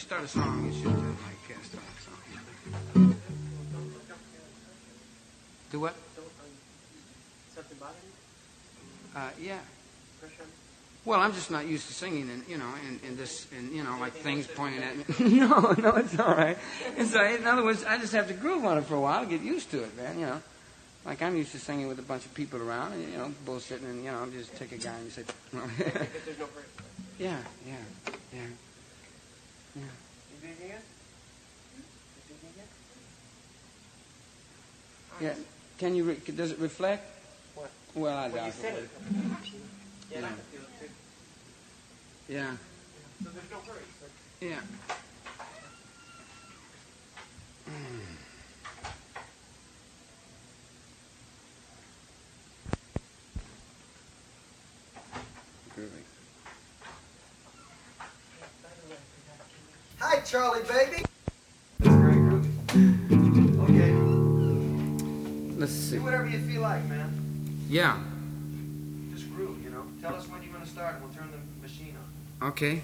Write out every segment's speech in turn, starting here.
start a song, you should start a song. Do what? Something bother you? Yeah. Pressure? Well, I'm just not used to singing, and in this, and like things pointing at me. No, it's all right. It's all right. In other words, I just have to groove on it for a while, get used to it, man. Like I'm used to singing with a bunch of people around, and bullshitting, and I'm just take a guy and you say, There's no break. yeah. You do anything yet? Yeah. Can you? Does it reflect? What? Well, I Well, doubt you said it. Yeah, I can feel it too. Yeah. So there's no hurry. So Yeah. Groovy. Hi, Charlie, baby. That's very groovy. Okay. Let's see. Do whatever you feel like, man. Yeah. Just groove, Tell us when you're going to start, and we'll turn the machine on. Okay.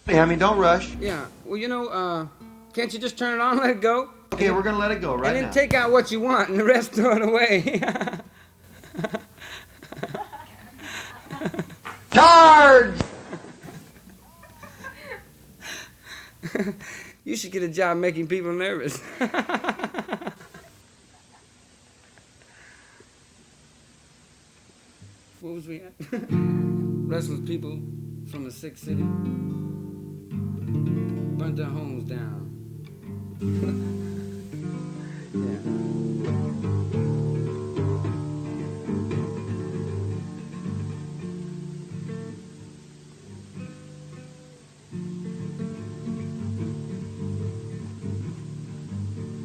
Yeah, don't rush. Yeah. Well, can't you just turn it on and let it go? Okay, we're going to let it go right and then now. take out what you want and the rest throw it away. Charge! You should get a job making people nervous. What was we at? Restless people from a sick city burnt their homes down.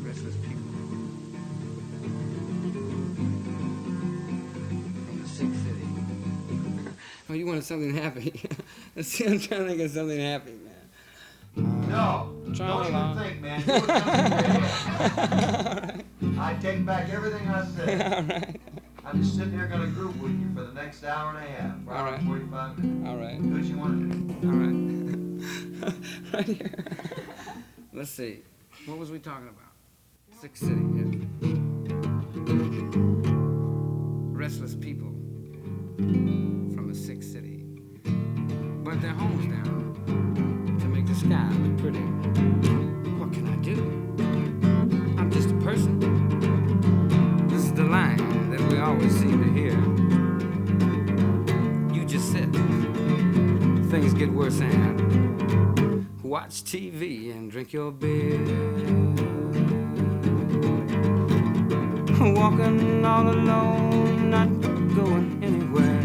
Restless people from a sick city. Oh, you wanted something happy. Let's see, I'm trying to think of something happy, man. No, don't even think, man. You were right. I take back everything I said. All right. I'm just sitting here going to groove with you for the next hour and a half. All right. 45 minutes. All right. Do what you want to do. All right. Right here. Let's see. What was we talking about? Sick City. Yeah. Restless people from a sick city burnt their homes down to make the sky look pretty. What can I do? I'm just a person. This is the line that we always seem to hear. You just sit. Things get worse and watch TV and drink your beer. Walking all alone, not going anywhere.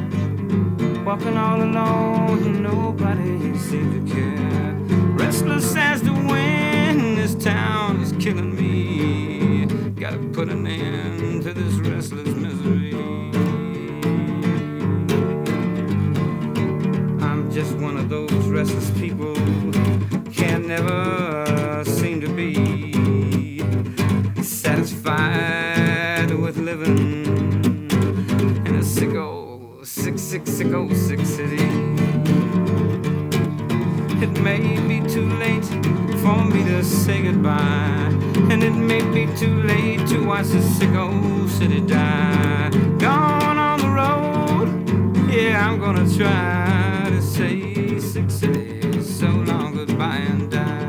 Walking all alone, nobody seems to care. Restless as the wind, this town is killing me. Gotta put an end to this restless misery. I'm just one of those restless people, can never seem to be satisfied with living in a sick city. It may be too late for me to say goodbye, and it may be too late to watch the sick old city die. Gone on the road, yeah, I'm gonna try to say sick city, so long, goodbye and die.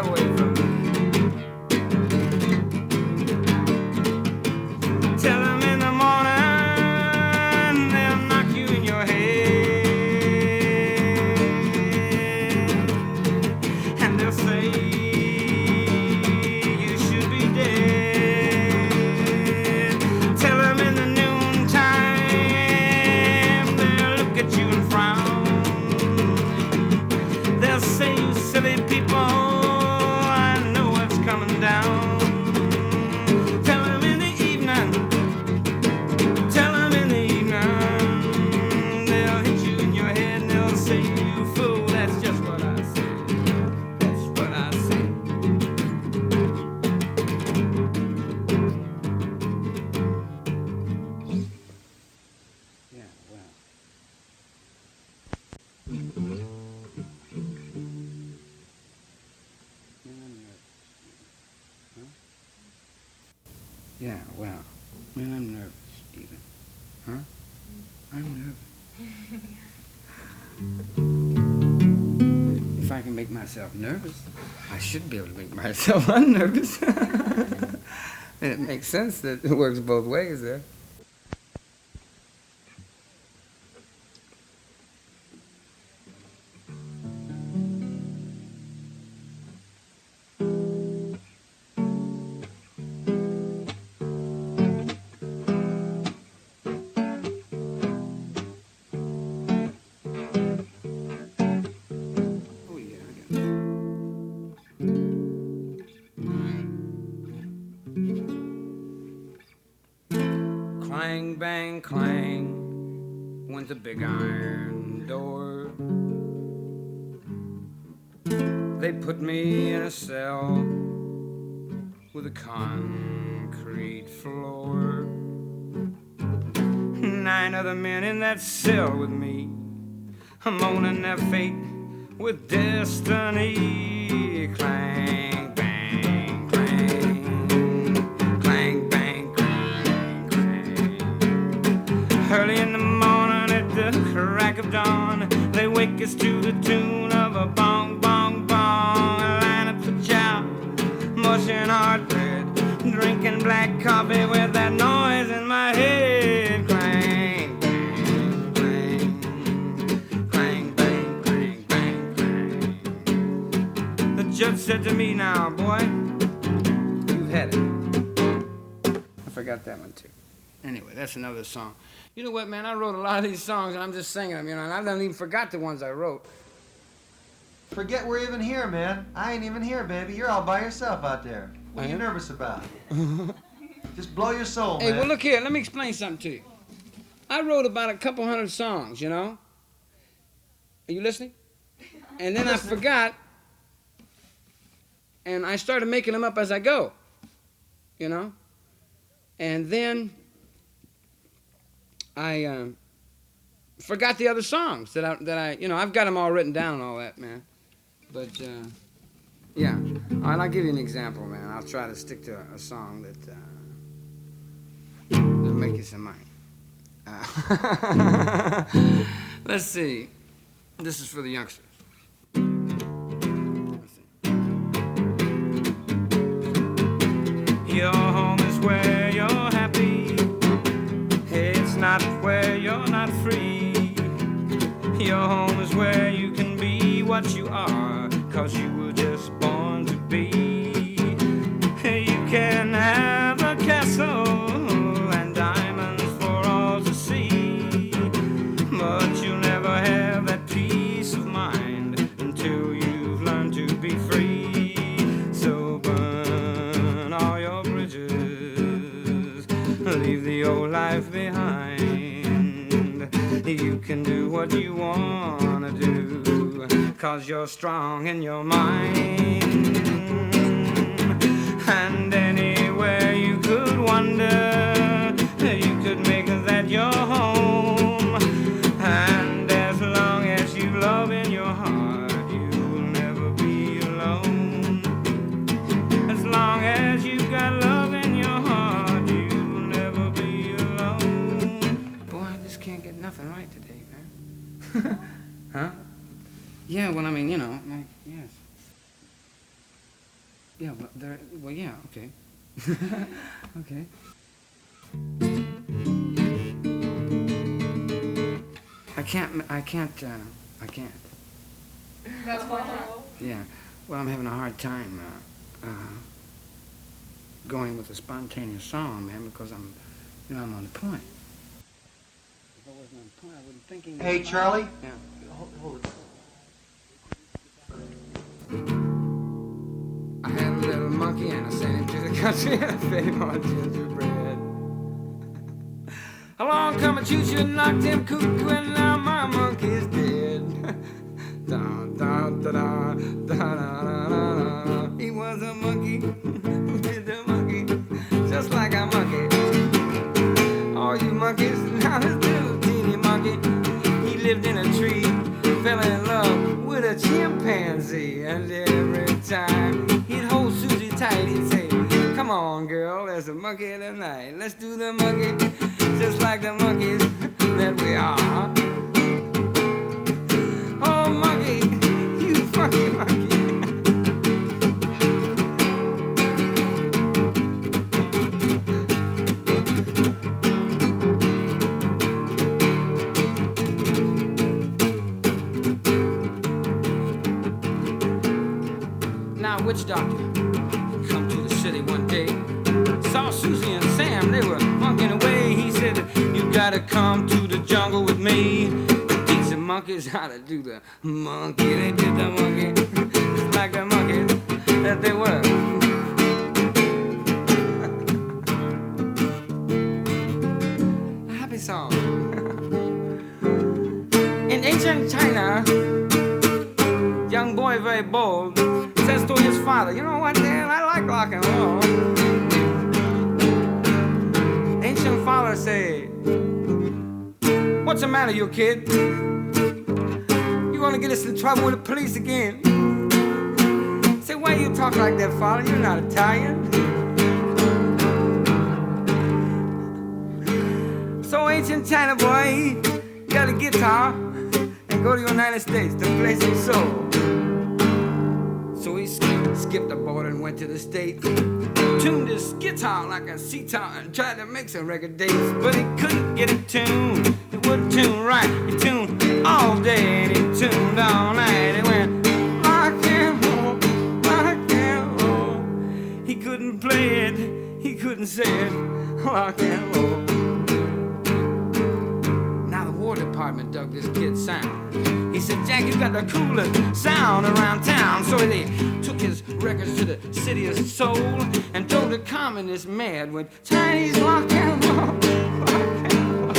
away from me. Tell them in the morning they'll knock you in your head, and they'll say you should be dead. Tell them in the noontime they'll look at you and frown. They'll say, you silly people, I know what's coming down. Tell them in the evening, tell them in the evening, they'll hit you in your head and they'll say, you fool, that's just what I say. That's what I say. Yeah, well. Yeah, well, man, I'm nervous, Stephen. Huh? I'm nervous. If I can make myself nervous, I should be able to make myself unnervous. And it makes sense that it works both ways there. Oh yeah, I got it. Clang, bang, clang, went the big iron door. They put me in a cell with a concrete floor. 9 other men in that cell with me, moaning their fate with destiny. Clang, bang, clang, clang, bang, clang, clang. Early in the morning at the crack of dawn, they wake us to the tune of a bong, bong, bong. Line up for chow, mushing hard bread, drinking black coffee with that noise in my head. Clang, bang, clang, clang, bang, clang, bang, clang. The judge said to me, now, boy, you've had it. I forgot that one, too. Anyway, that's another song. You know what, man? I wrote a lot of these songs, and I'm just singing them, you know, and I don't even forgot the ones I wrote. Forget we're even here, man. I ain't even here, baby. You're all by yourself out there. What are you am? nervous about? Just blow your soul, Hey, man. well, look here. Let me explain something to you. I wrote about a couple hundred songs, you know? Are you listening? And then I forgot, and I started making them up as I go, you know? And then I forgot the other songs that I, you know, I've got them all written down and all that, man. But, yeah. All right, I'll give you an example, man. I'll try to stick to a song that'll make you some money. Let's see. This is for the youngsters. Let's see. Your home is where you're happy. It's not where you're not free. Your home is where you can be what you are, 'cause you were just born to be. You can have a castle and diamonds for all to see, but you'll never have that peace of mind until you've learned to be free. So burn all your bridges, leave the old life behind. You can do what you wanna do, 'cause you're strong in your mind. And anywhere you could wander, you could make that your home. And as long as you love in your heart, you'll never be alone. As long as you've got love in your heart, you'll never be alone. Boy, I just can't get nothing right today, man. Huh? Yeah, well, I mean, you know, like, yes. Yeah, well, yeah, okay. Okay. I can't. That's wonderful. Yeah. Well, I'm having a hard time going with a spontaneous song, man, because I'm on the point. If I wasn't on the point, I wouldn't thinking. Hey, Charlie. Yeah. Hold it. I had a little monkey and I sent him to the country and I fed him on gingerbread. Along come a choo-choo and knocked him cuckoo and now my monkey's dead. Da, da, da, da, da, da, da, da. He was a monkey who did the monkey just like a monkey. All you monkeys, now this little teeny monkey, he lived in a tree, fell in love with a chimpanzee, and every time he'd hold Susie tight, he'd say, come on girl, there's a monkey tonight, let's do the monkey just like the monkeys that we are. Oh monkey, you funky monkey. Witch doctor come to the city one day, saw Susie and Sam, they were monkeying away. He said, you gotta come to the jungle with me, teach the monkeys how to do the monkey. They did the monkey just like the monkeys that they were. A happy song. In ancient China, young boy very bold says to his father, you know what, Dad, I like rock and roll. Ancient father say, what's the matter, you kid? You gonna get us in trouble with the police again? Say, why you talk like that, father? You're not Italian. So ancient China boy, he got a guitar and go to the United States to play some soul. So he skipped the border and went to the States, tuned his guitar like a sitar and tried to make some record dates, but he couldn't get it tuned. It wouldn't tune right. He tuned all day and he tuned all night. He went rock and roll, rock and roll. He couldn't play it, he couldn't say it, rock and roll. Now the War Department dug this kid's sound. He said, Jack, you got the coolest sound around town. So they took his records to the city of Seoul and drove the communists mad with Chinese rock and roll, rock and roll.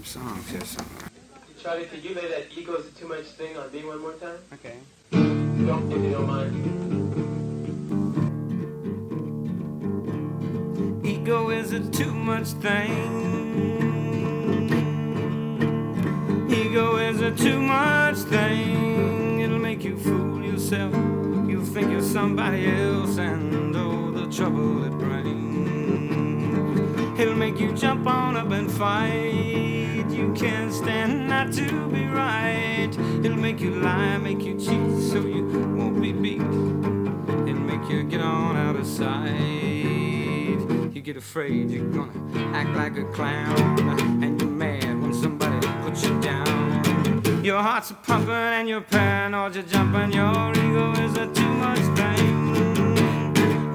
Songs here somewhere. Charlie, could you lay that ego is too much thing on me one more time? Okay. Don't, if you don't mind. Ego is a too much thing. Ego is a too much thing. It'll make you fool yourself. You'll think you're somebody else, and oh, the trouble it brings. It'll make you jump on up and fight. You can't stand not to be right. It'll make you lie, make you cheat, so you won't be beat. It'll make you get on out of sight. You get afraid you're gonna act like a clown, and you're mad when somebody puts you down. Your heart's a pumping and you're paranoid, you're jumping. Your ego is a too much thing.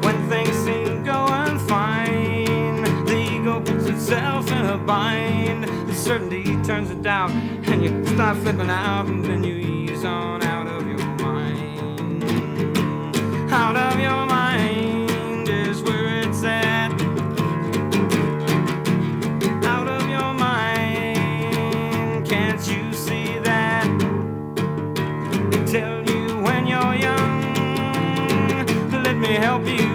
When things seem going fine, the ego puts itself in a bind. Certainty turns to doubt, and you start flipping out, and then you ease on out of your mind. Out of your mind is where it's at. Out of your mind, can't you see that? They tell you when you're young, let me help you.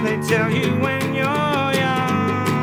They tell you when you're young,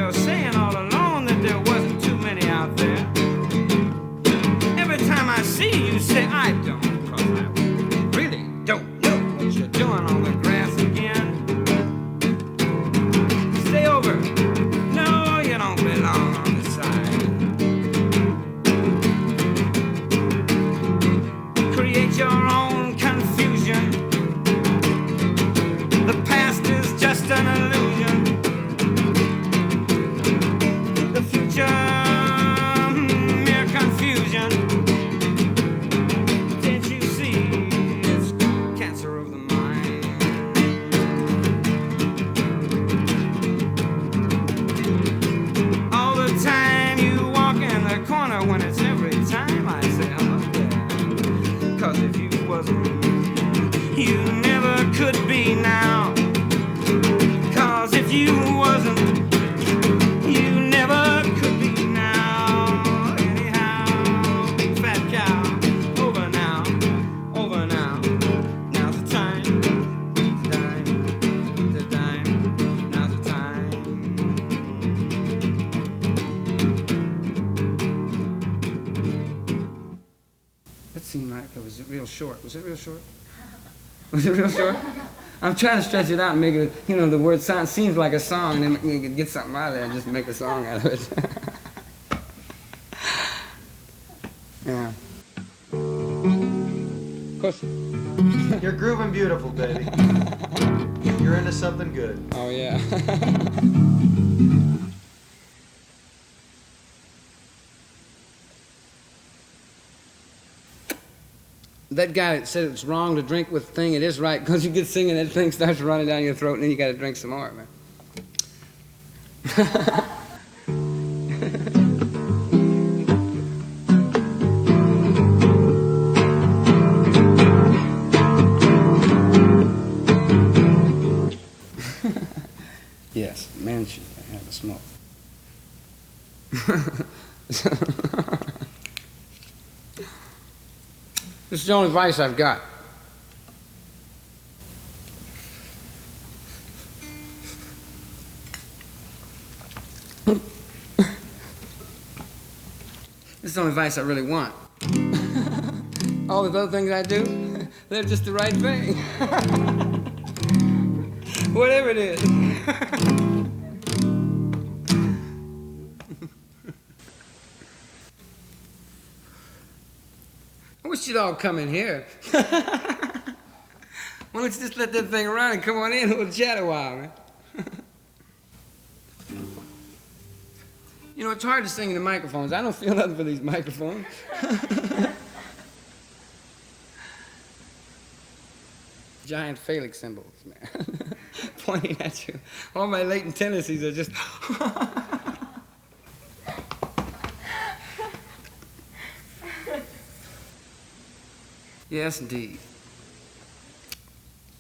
you're saying all along that there wasn't too many out there. Every time I see you, say I don't, 'cause I really don't know what you're doing on the grass again. Stay over. No, you don't belong on the side. Create your own confusion. The past is just an illusion. The future, mere confusion. Can't you see it's cancer of the mind? All the time you walk in the corner when it's every time I say hello there. 'Cause if you wasn't, you never could be now. 'Cause if you wasn't, you never could be now. Anyhow, fat cow, over now, over now. Now's the time, the time, now's the time. That seemed like it was real short. Was it real short? Was it real short? I'm trying to stretch it out and make it, you know, the word sound seems like a song, and then you can get something out of there and just make a song out of it. Yeah. Of course. You're grooving beautiful, baby. You're into something good. Oh, yeah. That guy that said it's wrong to drink with the thing, it is right, because you get singing, that thing starts running down your throat, and then you got to drink some more, man. Yes, man should have a smoke. This is the only advice I've got. This is the only advice I really want. All the other things I do, they're just the right thing. Whatever it is. I wish you'd all come in here. Why don't you just let that thing run and come on in and we'll chat a while, man. You know, it's hard to sing in the microphones. I don't feel nothing for these microphones. Giant phallic symbols, man. Pointing at you. All my latent tendencies are just... Yes, indeed.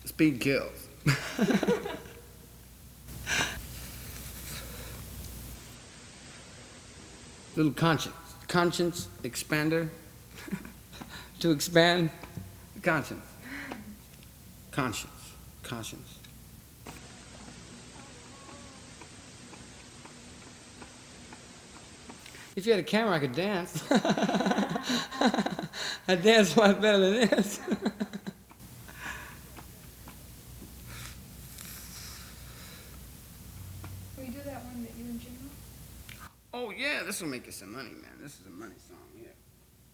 Speed kills. Little conscience expander. To expand the conscience. Conscience. If you had a camera, I could dance. I dance a lot better than this. Will you do that one that you and Jim wrote? Oh, yeah, this will make you some money, man. This is a money song here.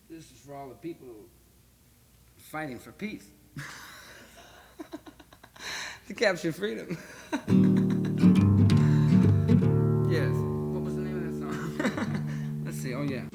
This is for all the people fighting for peace. To capture freedom. Yes. What was the name of that song? Let's see. Oh, yeah.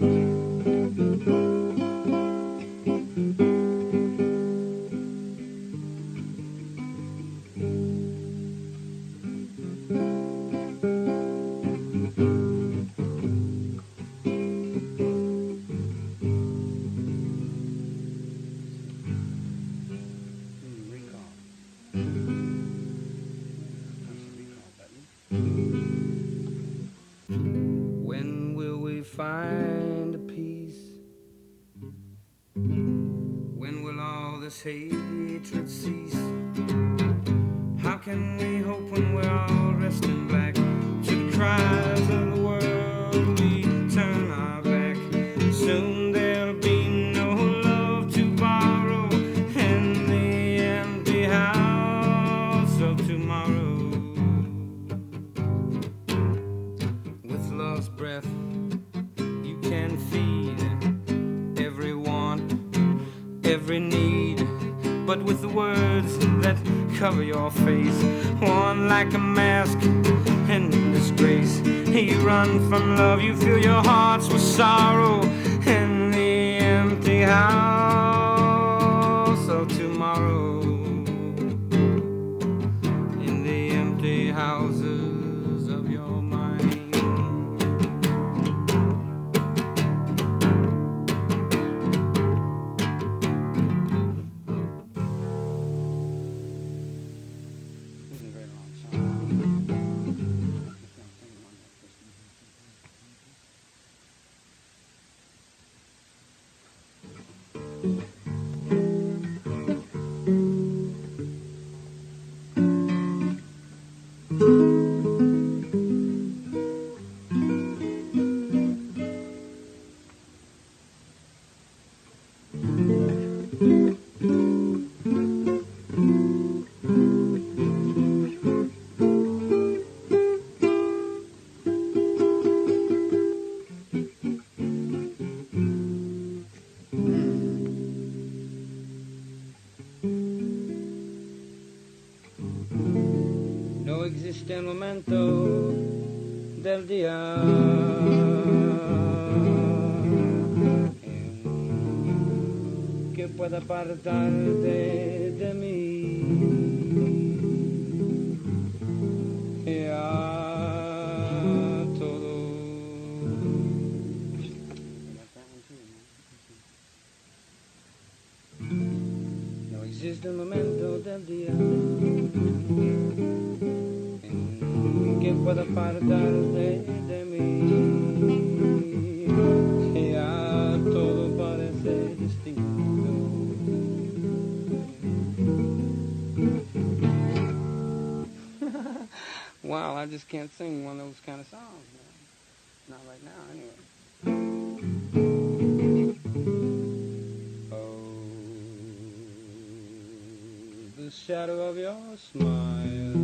When will we find a peace? When will all this hatred cease? How can we hope when we're all dressed in black to the cries cover your face, worn like a mask in disgrace. You run from love, you fill your hearts with sorrow in the empty house of tomorrow, in the empty houses of your mind. Existe el momento del día en que pueda apartarte de mí. Ya todo no existe el momento del día que pueda apartarte de mí. Ya todo parece distinto. Wow, I just can't sing one of those kind of songs, man. Not right now, anyway. Oh, the shadow of your smile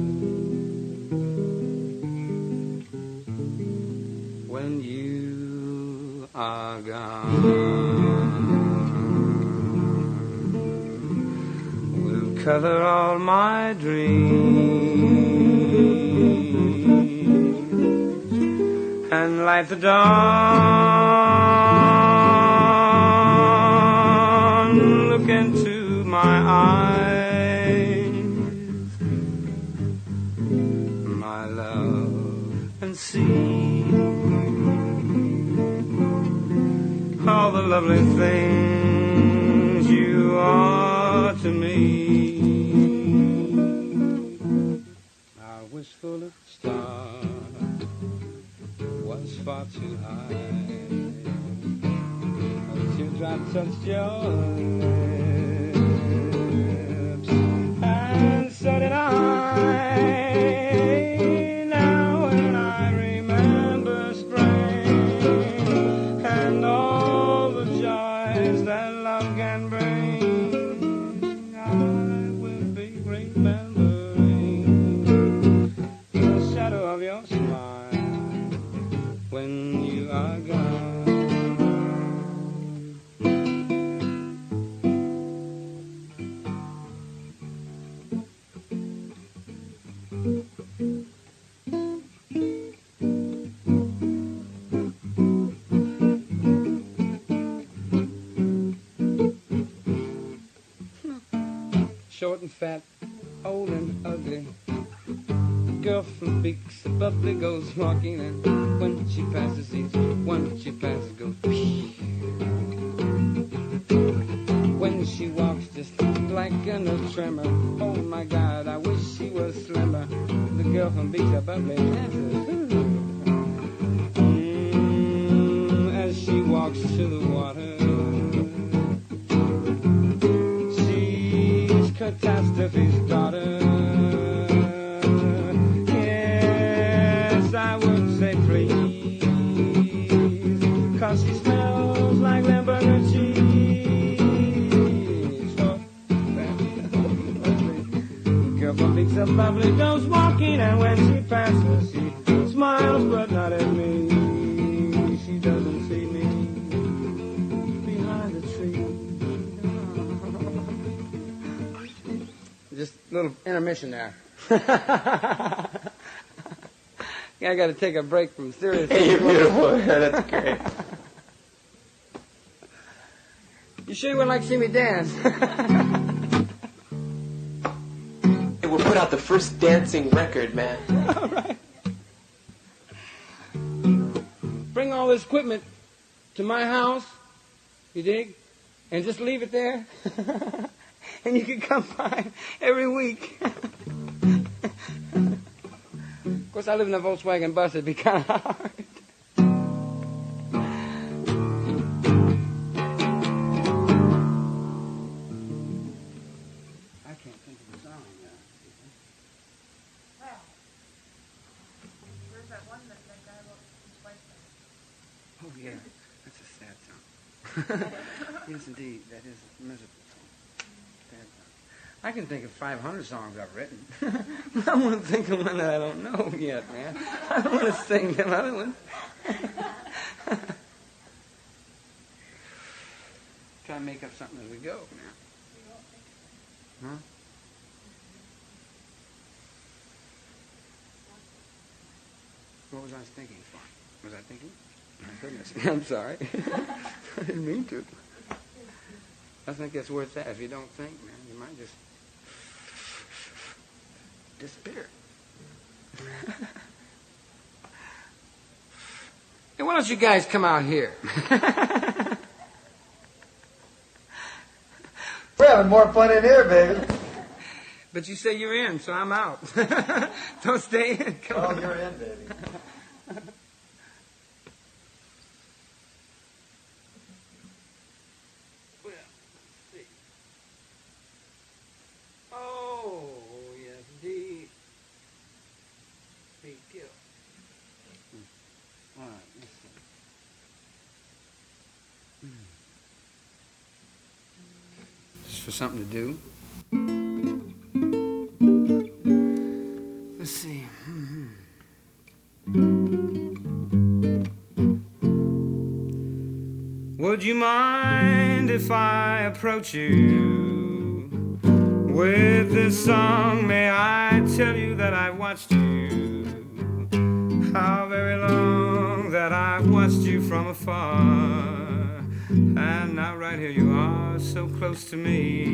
when you are gone will color all my dreams and light the dawn. Look into my eyes, my love, and see all the lovely things you are to me. Our wishful star was far too high. A teardrop touched your lips, and so did I. Now when I remember spring and all the joys that love can bring, I will be remembering the shadow of your smile when you are gone. Short and fat, old and ugly, the girl from Beaks above the goes walking, and when she passes each one she passes goes whoosh. When she walks just like a no tremor, oh my God, I wish she was slimmer. The girl from Beaks above the as she walks to the water, Catastrophe's daughter. Yes, I would say please, 'cause she smells like Limburger cheese. Oh, the girl from Beaks above goes walking, and when she passes, she smiles. little intermission there. Yeah, I got to take a break from serious. Hey, you're beautiful. That's great. You sure you would like to see me dance? Hey, we'll put out the first dancing record, man. All right. Bring all this equipment to my house, you dig? And just leave it there. And you can come by every week. Of course, I live in a Volkswagen bus. It'd be kind of hard. I can't think of a song now. Well, there's that one that guy wrote his wife. Oh, yeah. That's a sad song. Yes, indeed. That is a miserable song. Bad song. I can think of 500 songs I've written. I want to think of one that I don't know yet, man. I don't want to sing them other ones. Try to make up something as we go, man. Huh? What was I thinking for? Was I thinking? My goodness. I'm sorry. I didn't mean to. I think it's worth that. If you don't think, man, you might just disappear. Hey, why don't you guys come out here? We're having more fun in here, baby. But you say you're in, so I'm out. Don't stay in. Come on. You're in, baby. Oh, yes, indeed. Big deal. All right, let's see. Just for something to do. Let's see. Would you mind if I approach you with this song? May I tell you that I watched you? How very long that I watched you from afar. And now right here you are, so close to me.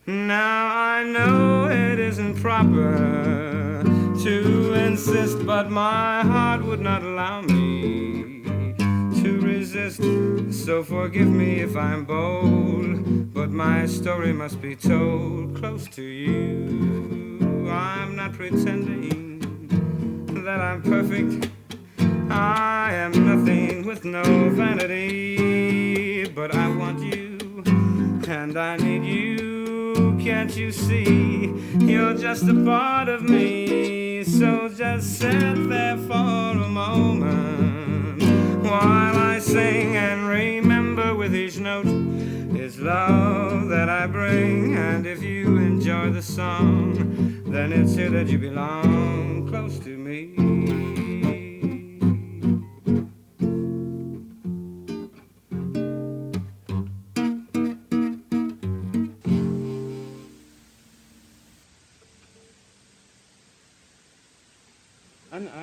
Now I know it isn't proper to insist, but my heart would not allow me to resist. So forgive me if I'm bold, but my story must be told close to you. I'm not pretending that I'm perfect. I am nothing with no vanity, but I want you and I need you. Can't you see? You're just a part of me. So just sit there for a moment while I sing and remember with each note it's love that I bring. And if you enjoy the song, then it's here that you belong, close to me.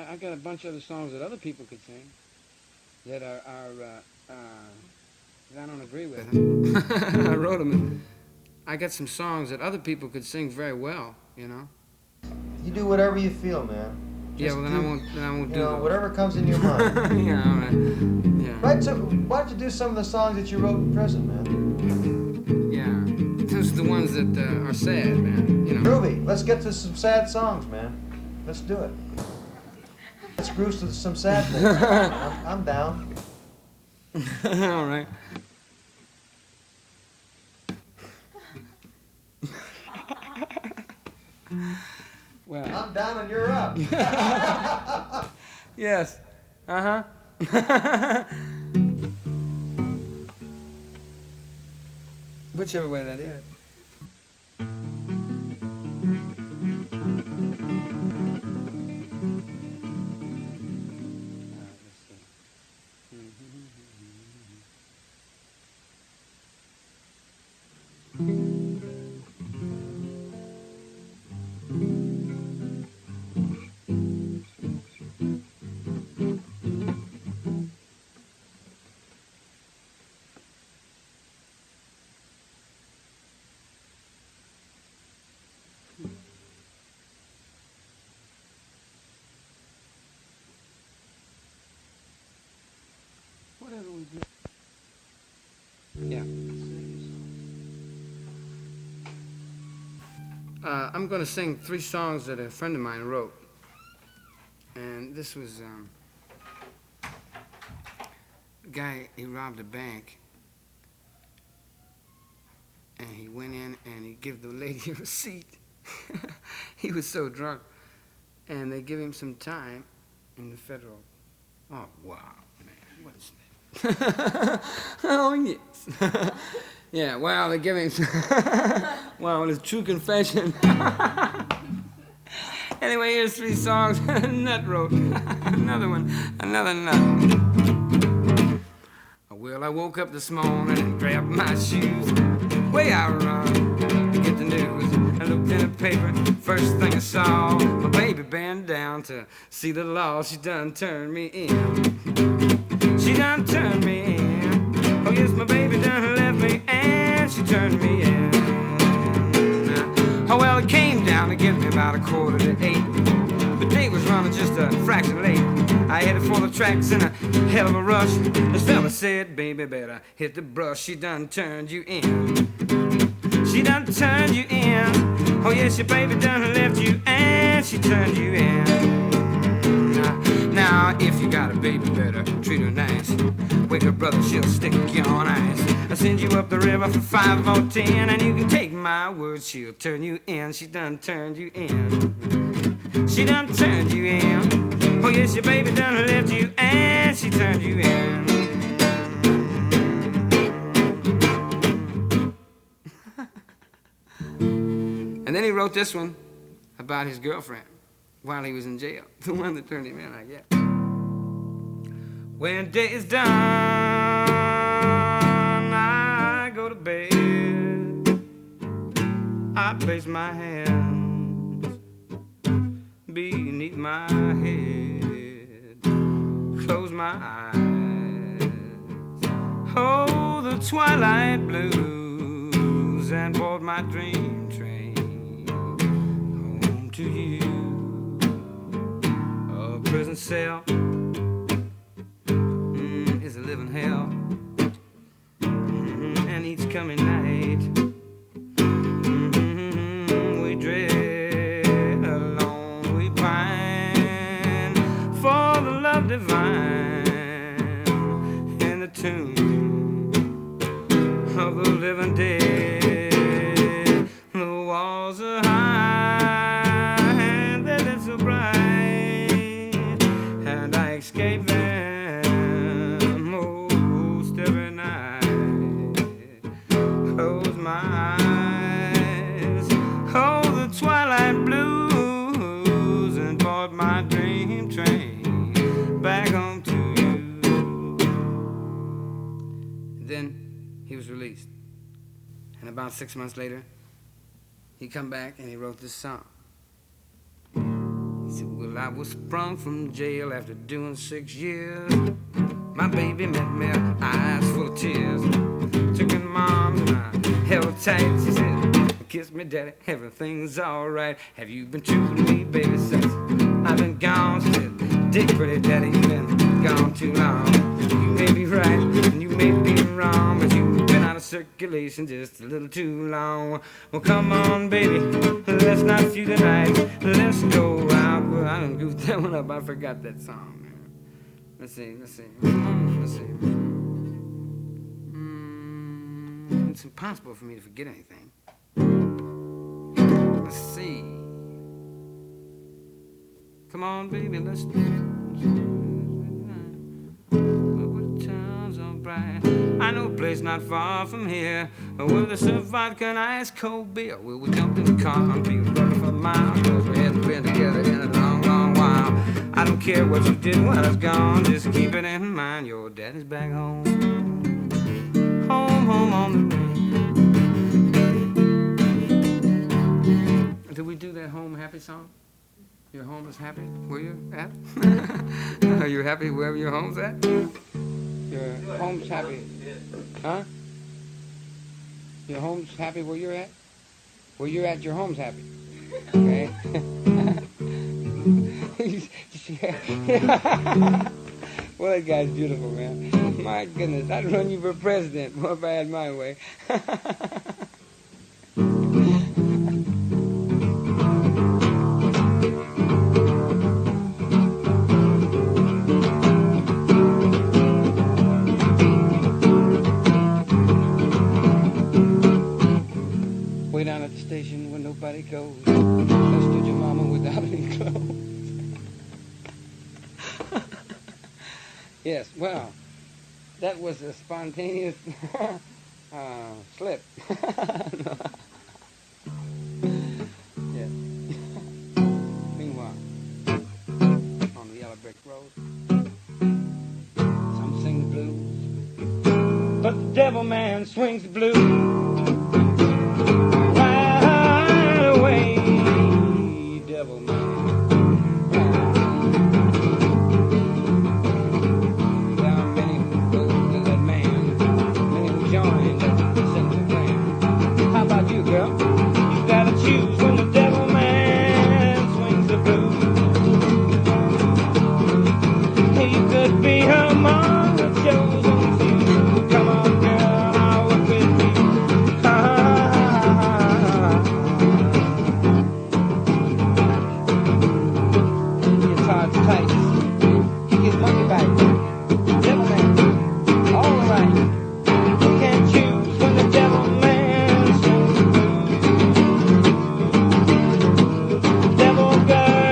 I got a bunch of other songs that other people could sing that are that I don't agree with. I wrote them. I got some songs that other people could sing very well, you know. You do whatever you feel, man. Yeah, well, then I won't do You know, those. whatever comes in your mind. Yeah, all right. Yeah. Why don't you do some of the songs that you wrote in prison, man? Yeah. Those are the ones that are sad, man. You know. Groovy. Let's get to some sad songs, man. Let's do it. Let's groove to some sad things. I'm down. All right. Well. I'm down and you're up. Yes. Uh-huh. Whichever way that is. I'm going to sing 3 songs that a friend of mine wrote. And this was a guy, he robbed a bank. And he went in and he gave the lady a receipt. He was so drunk. And they give him some time in the federal. Oh, wow, man, what's that? Oh, yes. Yeah, well, they give him some. Well, it's a true confession. Anyway, here's 3 songs Nut wrote. Another one, another Nut. Well, I woke up this morning and grabbed my shoes. Way I run to get the news. I looked in the paper, first thing I saw, my baby bent down to see the law. She done turned me in. She done turned me in. Oh yes, my baby done left me and she turned me in. Oh well, it came down to get me about 7:45. The day was running just a fraction late. I headed for the tracks in a hell of a rush. This fella said, baby, better hit the brush. She done turned you in. She done turned you in. Oh yes, your baby done left you and she turned you in. Now, if you got a baby, better treat her nice. Wake her brother, she'll stick you on ice. I'll send you up the river for 5 or 10, and you can take my word, she'll turn you in. She done turned you in. She done turned you in. Oh yes, your baby done left you and she turned you in. And then he wrote this one about his girlfriend while he was in jail. The one that turned him in, I guess. When day is done, I go to bed. I place my hands beneath my head, close my eyes, oh, the twilight blues, and board my dream train home to you. A prison cell is a living hell, and each coming night we dread alone, we pine for the love divine in the tomb of the living dead. The walls are high and they're lit so bright, and I escape them most every night. Close my eyes, hold the twilight blues, and board my dream train back home to you. Then he was released, and about 6 months later he come back and he wrote this song. He said, well, I was sprung from jail after doing 6 years. My baby met me, eyes full of tears. Took in mom and I held tight. She said, kiss me, daddy, everything's alright. Have you been true to me, baby, since I've been gone? She said, dig pretty daddy, you've been gone too long. You may be right and you may be wrong, but you've been out of circulation just a little too long. Well, come on, baby, let's not feud tonight. Let's go out. Well, I done goofed that one up. I forgot that song. Let's see. It's impossible for me to forget anything. Let's see. Come on, baby, let's do it. Towns are bright. I know a place not far from here where they serve vodka and ice cold beer. Well, we jumped in the car and be running for miles, 'cause we hadn't been together in a long, long while. I don't care what you did while I was gone, just keep it in mind, your daddy's back home. Home, home on the range. Did we do that home happy song? Your home is happy where you're at? Are you happy wherever your home's at? Your home's happy. Huh? Your home's happy where you're at? Where you're at, your home's happy. Okay? Well, that guy's beautiful, man. My goodness, I'd run you for president if I had my way. Yes, well, that was a spontaneous slip. Yes. Meanwhile, on the yellow brick road, some sing the blues, but the devil man swings the blues right away. Devil man. There are many who go to that man, many who join that single plan. How about you, girl? You gotta choose when the devil man swings the blues. You could be among the chosen few. Come on, girl, I'll work with you. His heart's tight. Kick his monkey back. Devil man, all right. You can't choose when the devil man swings the blues. Devil girl,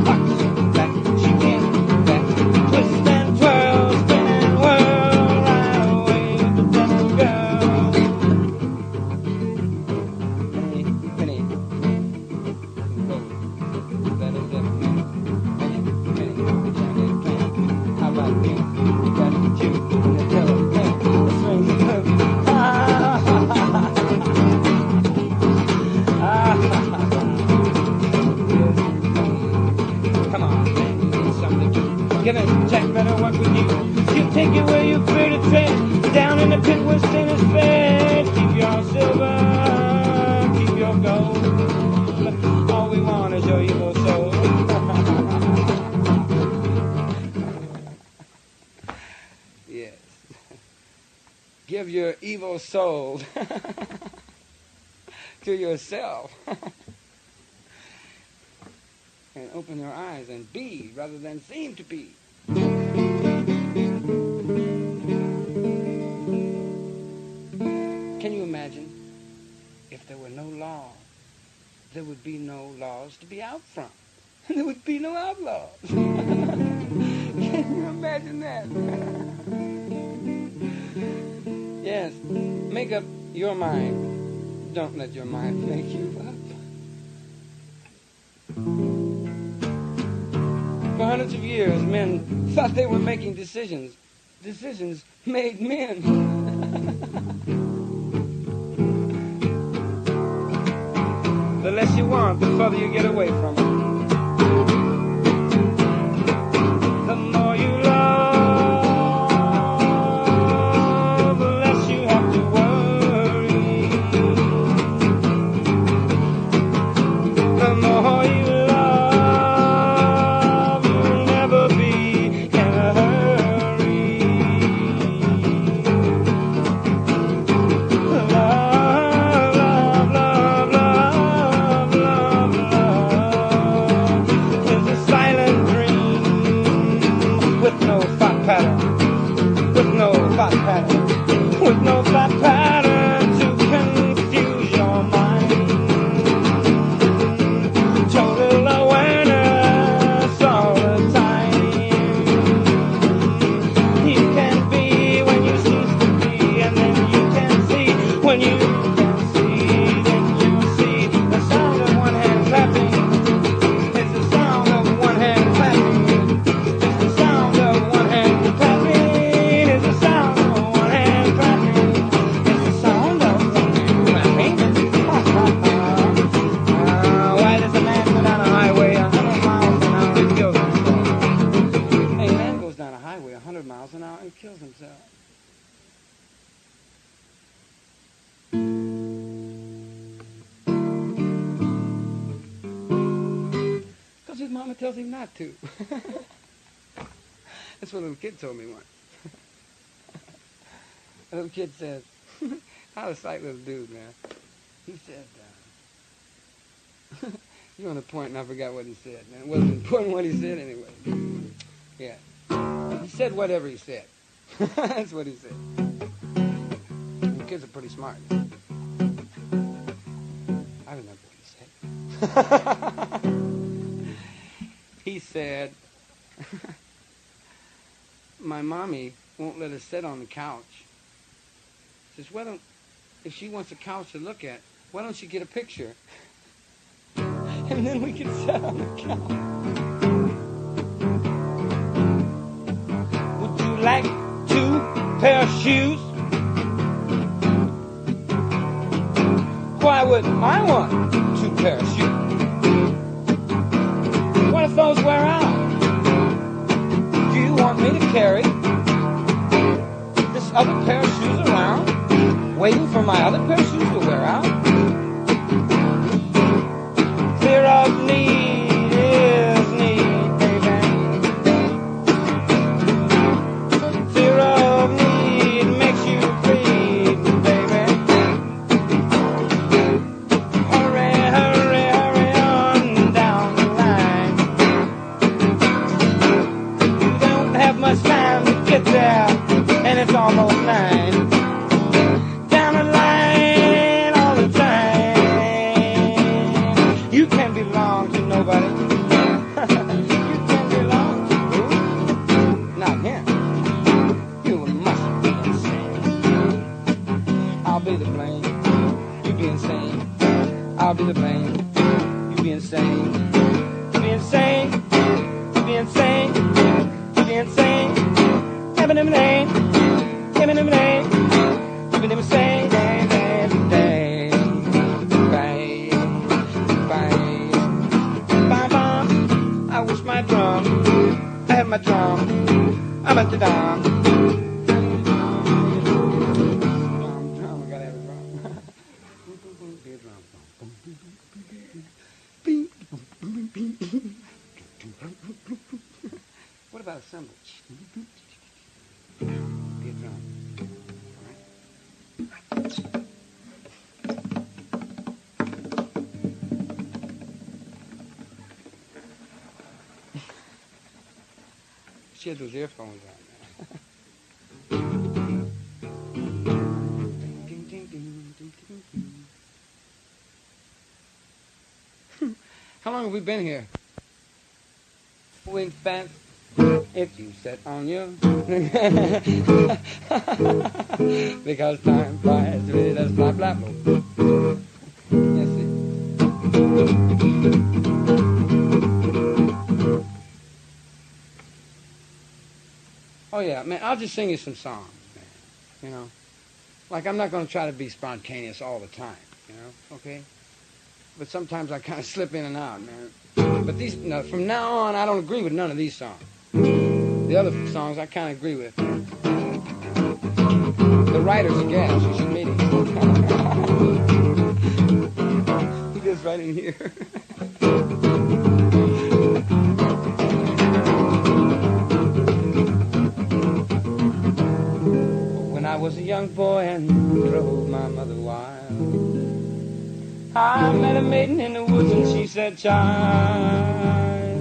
rocks back, she can't back, twist and twirl, spin and whirl, right away, the devil girl. Penny, roll, that is devil man. Penny, Chinese plan. How about you? You gotta choose when the devil man swings the blues. Come on, man, you need something to do. Give it, Jack, better work with you. You take it where you fear to tread, down in the pit where sin is fed. Keep your silver, keep your gold. All we want is your evil soul. Yes. Give your evil soul to yourself. And open your eyes and be rather than seem to be. Can you imagine if there were no law, there would be no laws to be out from. There would be no outlaws. Can you imagine that? Yes, make up your mind. Don't let your mind make you up. For hundreds of years, men thought they were making decisions. Decisions made men. The less you want, the further you get away from it. The more you love, the less you have to worry. The more you love, you'll never be in a hurry. Love, love, love, love, love, love is a silent dream with no thought pattern, with no thought pattern, with no thought pattern to confuse your mind. Total awareness all the time. You can be when you cease to be, and then you can see when you can see. Then you see the sound of one hand clapping. It's the sound of one hand clapping. It's the sound of one hand clapping. It's the sound of one hand clapping. It's the sound of one hand clapping. Why does a man go down a highway 100 miles an hour and kill himself? Hey, a man goes down a highway 100 miles an hour and kills himself. Because his mama tells him not to. That's what a little kid told me once. A little kid said, how a sight little dude, man. He said, you want a point, and I forgot what he said. Man, it wasn't important what he said anyway. Yeah. He said whatever he said. That's what he said. The kids are pretty smart. I remember what he said. he said, my mommy won't let us sit on the couch. Says, why don't, if she wants a couch to look at, why don't you get a picture? And then we can sit on the couch. Would you like 2 pair of shoes? Why would I want 2 pair of shoes? What if those wear out? Do you want me to carry this other pair of shoes around, waiting for my other pair of shoes to wear out? Fear of need is need, baby. Fear of need makes you bleed, baby. Hurry, hurry, hurry on down the line. You don't have much time to get there, and it's almost 9. Down the line all the time. You can't belong to nobody. You can't belong to who? Not him. You must be insane. I'll be the blame. You be insane. I'll be the blame. You be insane. You be insane. You be insane. You be insane. Eminem name. Eminem name. You be insane. I wish my drum, I had my drum, I'm at the drum. I gotta have a drum. Be a drum. What about a cymbal? Be a drum. All right. She had those earphones on. How long have we been here? Wink back if you sit on you. Because time flies, really does fly, fly, blow. Yes, it. Oh yeah, man, I'll just sing you some songs, man, you know. Like, I'm not going to try to be spontaneous all the time, you know, okay? But sometimes I kind of slip in and out, man. But these, no, from now on, I don't agree with none of these songs. The other songs I kind of agree with. The writer's a gas, you should meet him. He lives right in here. I was a young boy and drove my mother wild. I met a maiden in the woods and she said, child,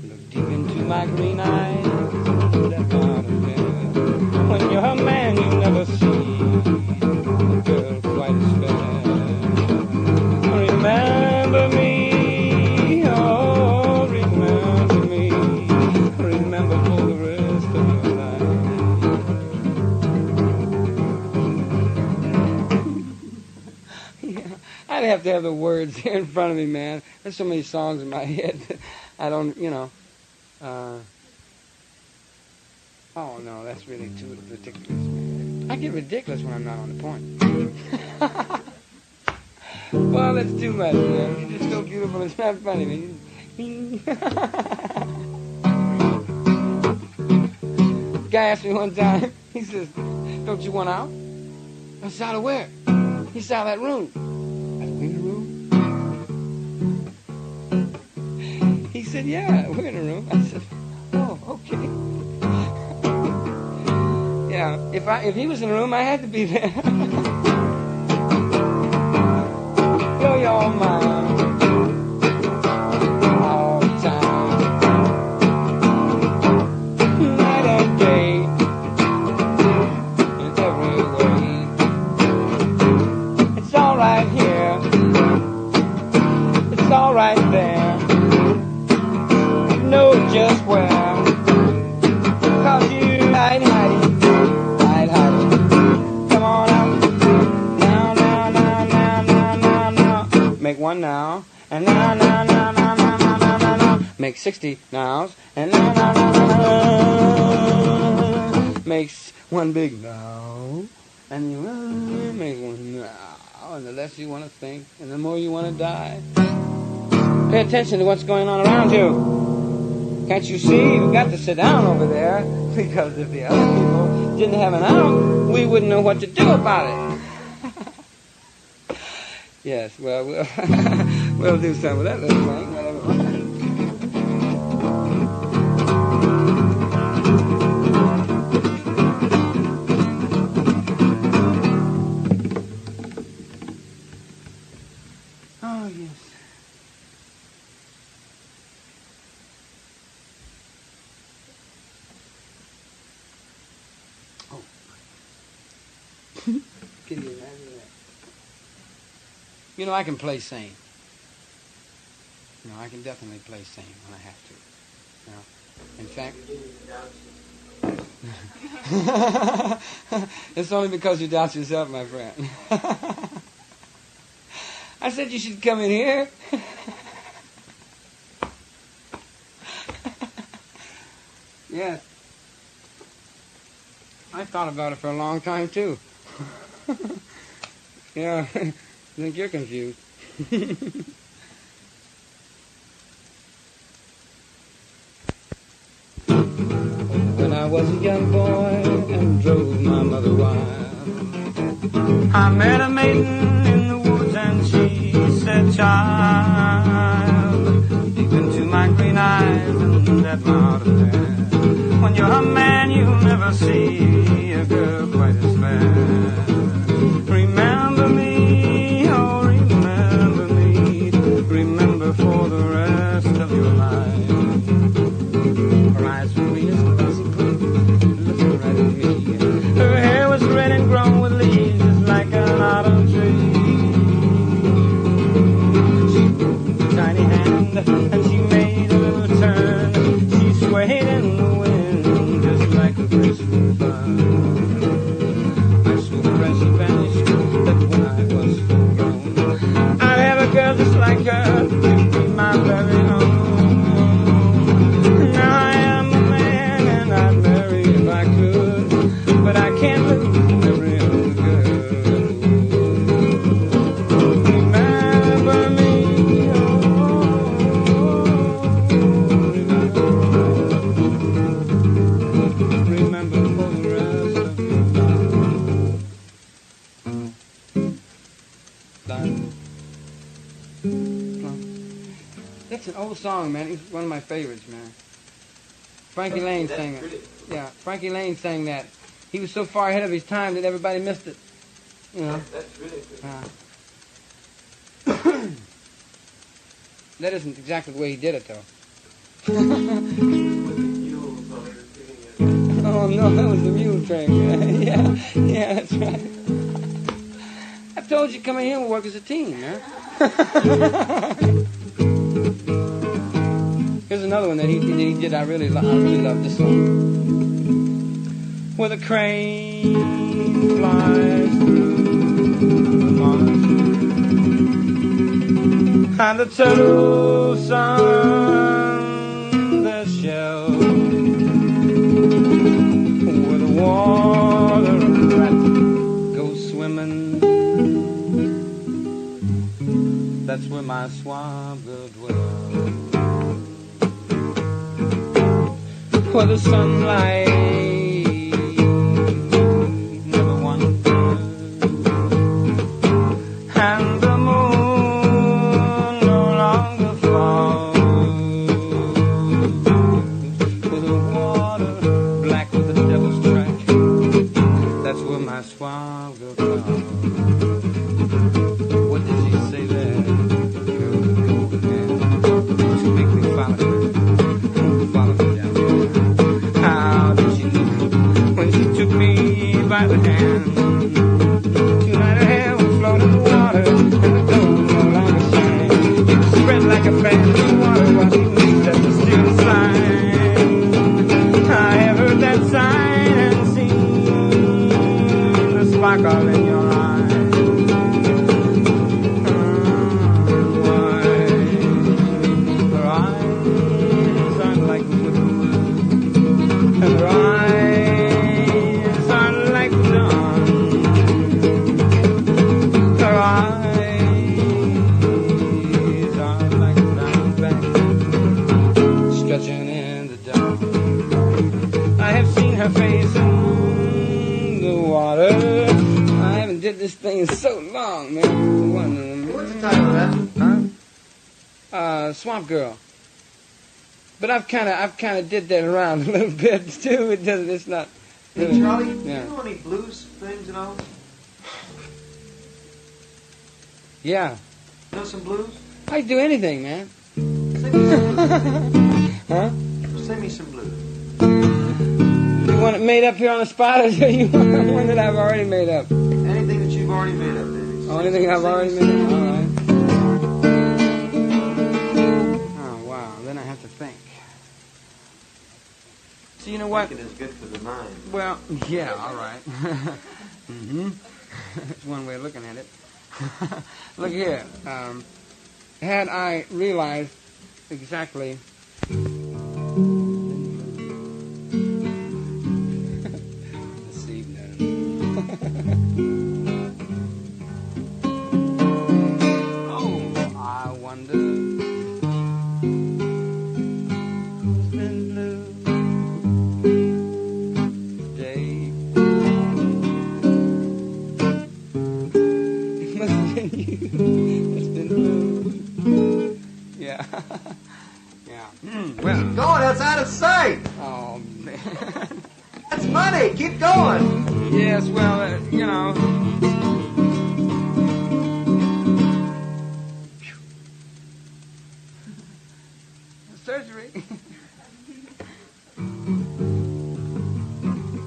look deep into my green eyes, step out of bed. When you're a man you never see a girl quite as fair. Remember me, oh, remember me, remember for the rest of your life. I'd have to have the words here in front of me, man. There's so many songs in my head that I don't, you know. Oh, no, that's really too ridiculous, man. I get ridiculous when I'm not on the point. Well, that's too much, man. You're just so beautiful. It's not funny, man. Guy asked me one time, he says, don't you want out? I said, out of where? He said, out of that room. In the room? He said, yeah, we're in a room. I said, oh, okay. Yeah, if he was in the room, I had to be there. Blow your mind all the time, night and day, in every way. It's all right here. It's all right there. know just where. Cause you hide. Come on out. Now. Make one now. And now. Make 60 nows. And now. Makes one big now. And you make one now. And the less you want to think, and the more you want to die. Pay attention to what's going on around you. Can't you see? You've got to sit down over there, because if the other people didn't have an out, we wouldn't know what to do about it. Yes, well, we'll do some of that little thing, whatever. Oh, yes. Can you imagine that? You know, I can play sane. You know, I can definitely play sane when I have to. You know, in fact, it's only because you doubt yourself, my friend. I said you should come in here. Yeah. I thought about it for a long time, too. Yeah, I think you're confused. When I was a young boy and drove my mother wild, I met a maiden in the woods and she said, child, deep into my green eyes and at my heart of hair, when you're a man you'll never see a girl quite as fair. Remember me, oh remember me, remember for the rest of your life. Her eyes were green as fuzzy blue, looking right at me. Her hair was red and grown with leaves just like an autumn tree. She moved a tiny hand and she made a little turn. She swayed in the wind just like a graceful bird. I swooped and she vanished, but when I was full grown, I'd have a girl just like her to be my very own. Now I am a man and I'd marry if I could, but I can't lose every other girl. Remember me, oh, remember for the rest of your life. That's an old song, man. It's one of my favorites, man. Frankie Laine sang it. Yeah, Frankie Laine sang that. He was so far ahead of his time that everybody missed it. You know. That's really good. That isn't exactly the way he did it, though. Oh no, that was the mule train. Yeah, that's right. I told you, come in here and work as a team, man. Here's another one that he did. I really love this song. Where the crane flies through the marsh, and the turtles on their shell, where the water rat goes swimming, that's where my swamp will dwell. Where the sunlight never wanders, and the moon no longer falls, where the water black with the devil's track, that's where my swamp will come. What did she say there? To make me follow her down. How did she look when she took me by the hand? Tonight her hair would float in the water, and the gold no longer shine. It would spread like a fan in the water while she leaves at the still sign. this thing is so long, man. What's the title of that? Huh? Swamp Girl. But I've kind of did that around a little bit too. It's not. Hey Charlie, Yeah. do you know any blues things at all? Yeah. You know some blues? I do anything, man. Sing me some blues. Huh? Sing me some blues. You want it made up here on the spot, or do you want one that I've already made up? Anything that you've already made up, baby. Oh, anything I've already made up. All right. Oh wow. Then I have to think. So you know what? Thinking is good for the mind. Well, yeah, all right. Mm-hmm. That's one way of looking at it. Look here. Had I realized exactly... this evening. Oh, I wonder who's been blue. It's been blue. Yeah. Yeah. Well. Keep going, that's out of sight. Oh, man. That's money. Keep going. Yes, well, you know. Surgery.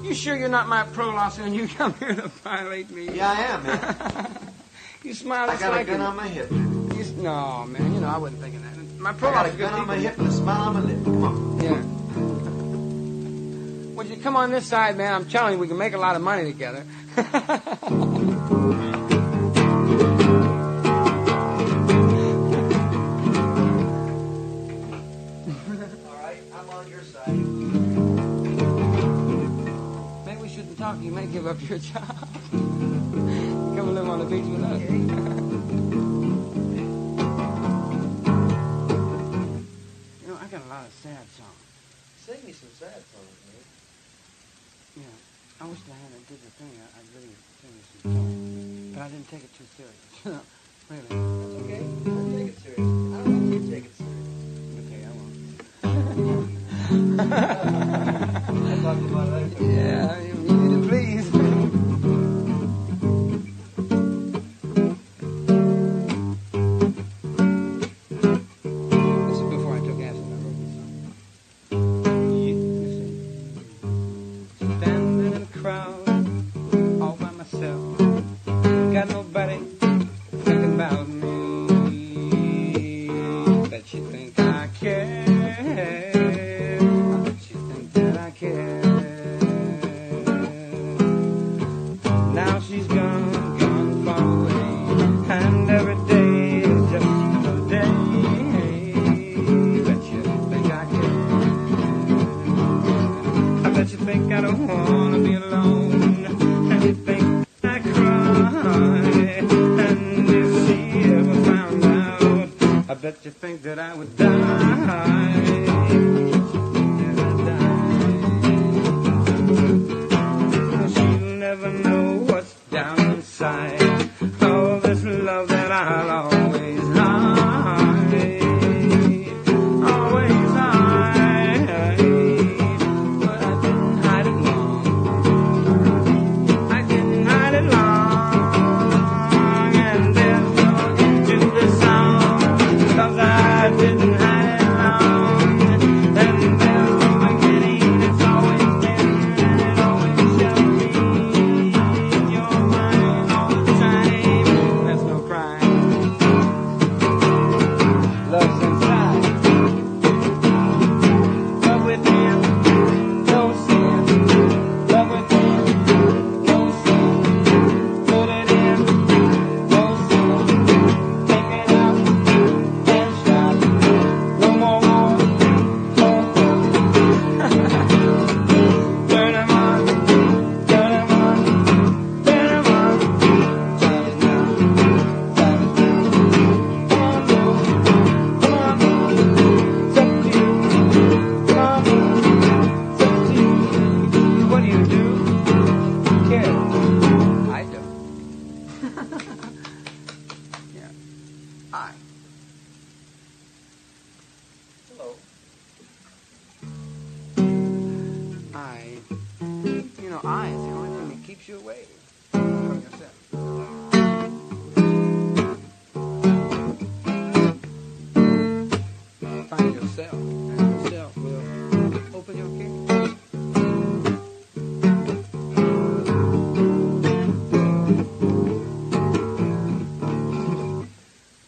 You sure you're not my pro-lawsuit and you come here to violate me? Yeah, I am, man. You smile I just got like a gun it. on my hip. No, man, you know, I wasn't thinking that. My I got pro-law a gun on my hip and a smile on my lip. Come on. Yeah. Well, you come on this side, man. I'm telling you, we can make a lot of money together. All right, I'm on your side. Maybe we shouldn't talk. You may give up your job. Come and live on the beach with us. You know, I got a lot of sad songs. Sing me some sad songs, man. Yeah. I wish I hadn't did the thing. I'd really sing you some songs. But I didn't take it too serious. Really. That's okay. Don't take it serious. I don't want you to take it serious. Okay, I won't. I talked to my life. Yeah, you need to please. This is before I took acid. I wrote this song. You see. Standing in a crowd, all by myself. Got nobody thinking about me. Bet you think I care. I bet you think that I care. Now she's gone, gone far away, and every day is just another day. Bet you think I care. I bet you think I don't wanna be alone, and you think I cry. And if she ever found out, I bet you think that I would die. She'll never know what's down inside. All this love that I'll always hide. Always hide. But I didn't hide it long. I didn't hide it long. And there's no end to the song, 'cause I didn't hide it long. And there's no beginning, it's always been, and it always shall be. You're mine all the time, there's no crime. Love's inside. Love within, no sin. Love within, no sin. Put it in, no sin. Take it out and stop. Hello. I is the only thing that keeps you away from yourself. Find yourself, and yourself will open your cage.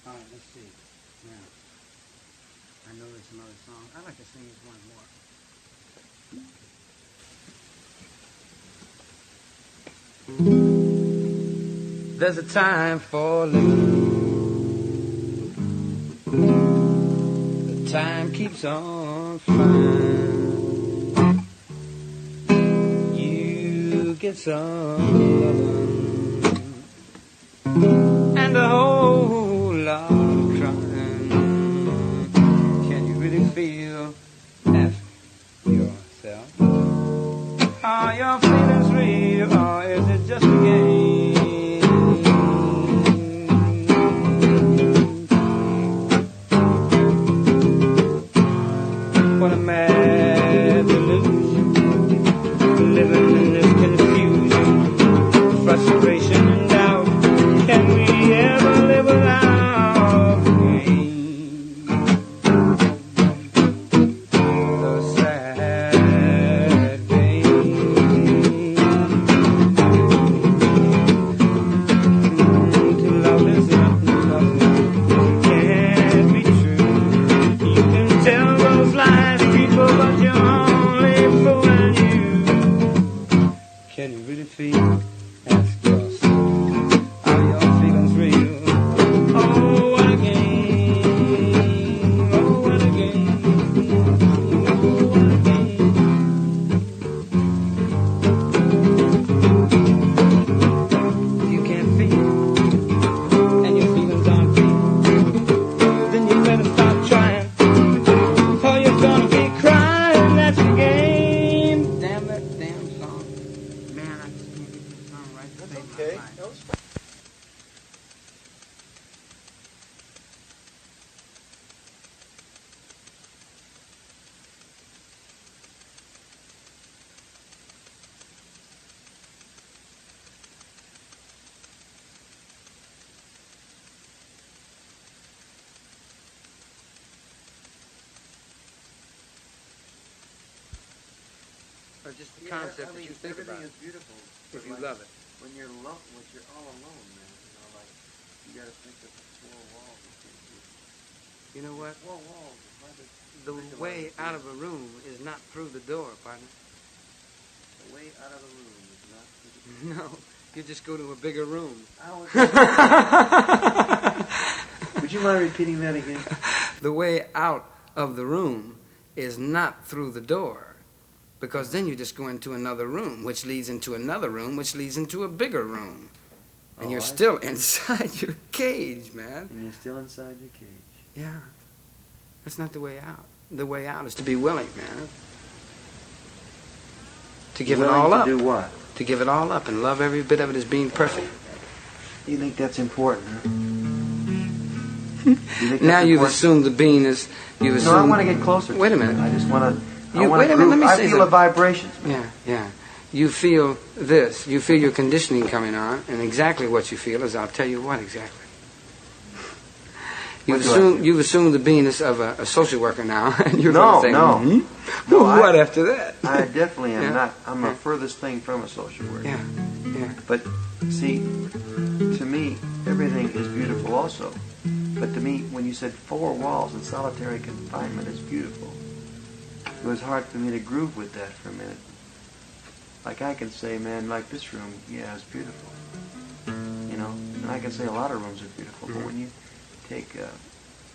All right, let's see. Now, I know there's another song. I'd like to sing this one more. There's a time for living. The time keeps on flying. You get some loving and a whole lot of crying. Can you really feel? Ask yourself. Are your feelings real, or is it just a game? What a mad delusion, living in this confusion, frustration and doubt. Can we ever live without pain? The sad day. To love is not nothing, can't be true. You can tell those lies, people, but you're only fooling you. Can you really feel? Ask yourself. Are your feelings real? Oh, what a game. Oh, what a game. Oh, what a game. You can't feel, and your feelings aren't real. Then you better stop trying, or you're gonna be crying. That's the game. Damn that damn song. Man, I just can't get this song right. That's Save my okay. life. That was fine. Or just the concept that you think about everything it, is beautiful. if you but love it. When you're alone, when you're all alone, man, like you got to think of the four walls. You know what? Four walls. The way out of a room is not through the door, partner. The way out of the room is not. No, you just go to a bigger room. Would you mind repeating that again? The way out of the room is not through the door, because then you just go into another room, which leads into another room, which leads into a bigger room. And you're still inside your cage, man. And you're still inside your cage. Yeah. That's not the way out. The way out is to be willing, man. To give it all up. To do what? To give it all up and love every bit of it as being perfect. You think that's important, huh? Now you've assumed the being is... You've assumed, No, I want to get closer. Wait a minute. I just want to... Wait a minute, let me say I feel the something. vibrations. Yeah. You feel this. You feel your conditioning coming on, and exactly what you feel is, I'll tell you what exactly. You've assumed the beingness of a social worker now, and you're going to say, No. What after that? I definitely am Yeah. not. I'm the furthest thing from a social worker. Yeah. But, see, to me, everything is beautiful also. But to me, when you said four walls and solitary confinement is beautiful, it was hard for me to groove with that for a minute. Like I can say, man, like this room, yeah, it's beautiful. You know? And I can say a lot of rooms are beautiful, but when you take,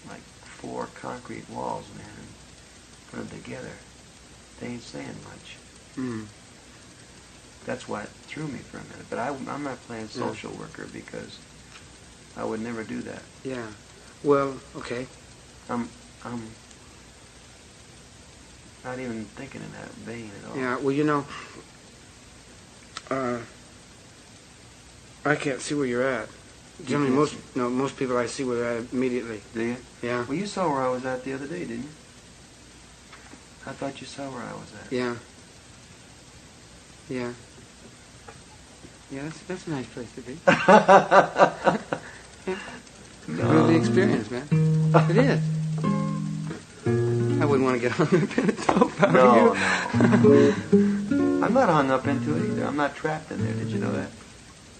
like, four concrete walls, man, and put them together, they ain't saying much. That's why it threw me for a minute. But I'm not playing social worker because I would never do that. Yeah. Well, okay. I'm not even thinking in that vein at all. Yeah, well, you know, I can't see where you're at. Generally, most people I see where they're at immediately. Do you? Yeah. Well, you saw where I was at the other day, didn't you? I thought you saw where I was at. Yeah. Yeah. Yeah, that's a nice place to be. Yeah. Really experience, man. It is. I wouldn't want to get hung up in a dope out No, of no. I'm not hung up into it either. I'm not trapped in there. Did you know that?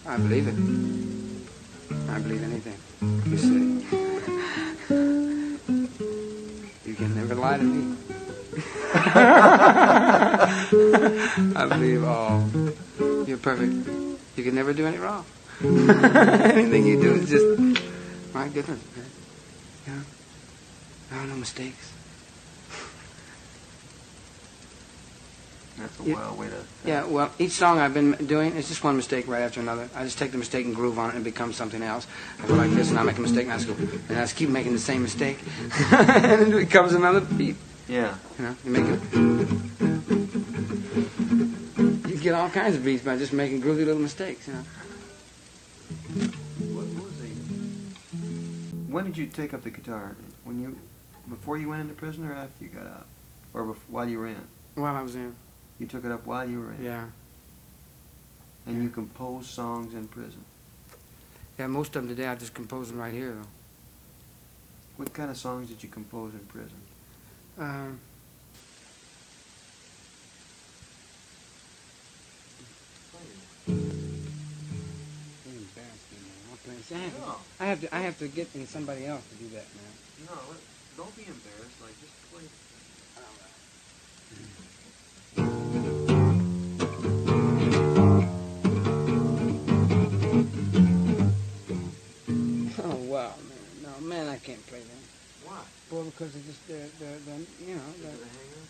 I believe it. I believe anything you say. You can never lie to me. I believe all. You're perfect. You can never do any wrong. Anything you do is just, my goodness, man. Yeah. There are no mistakes. That's a wild way to... Yeah, well, each song I've been doing is just one mistake right after another. I just take the mistake and groove on it and it becomes something else. I go like this and I make a mistake and I just go, and I just keep making the same mistake. And it becomes another beat. Yeah. You know, you make it. You get all kinds of beats by just making groovy little mistakes, you know. What was the... When did you take up the guitar? Before you went into prison or after you got out? Or while you were in? While I was in. You took it up while you were in? Yeah. And you composed songs in prison? Yeah, most of them today I just compose them right here, though. What kind of songs did you compose in prison? I have to get in somebody else to do that, man. No, don't be embarrassed. Like, just play. Oh wow, man! No, man, I can't play that. Why? Well, because it's just the you know. Is it a hang-up?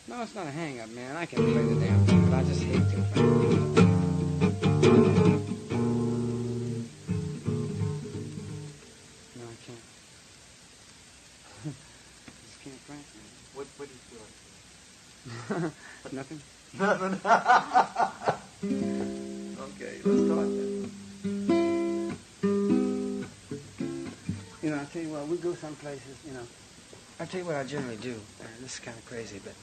No, it's not a hang-up, man. I can play the damn thing, but I just hate to play it. No, I can't. I just can't play it, man. What do you feel like? Nothing. Nothing. Okay, let's talk then. You know, I tell you what, we go some places, you know. I tell you what I generally do. This is kind of crazy, but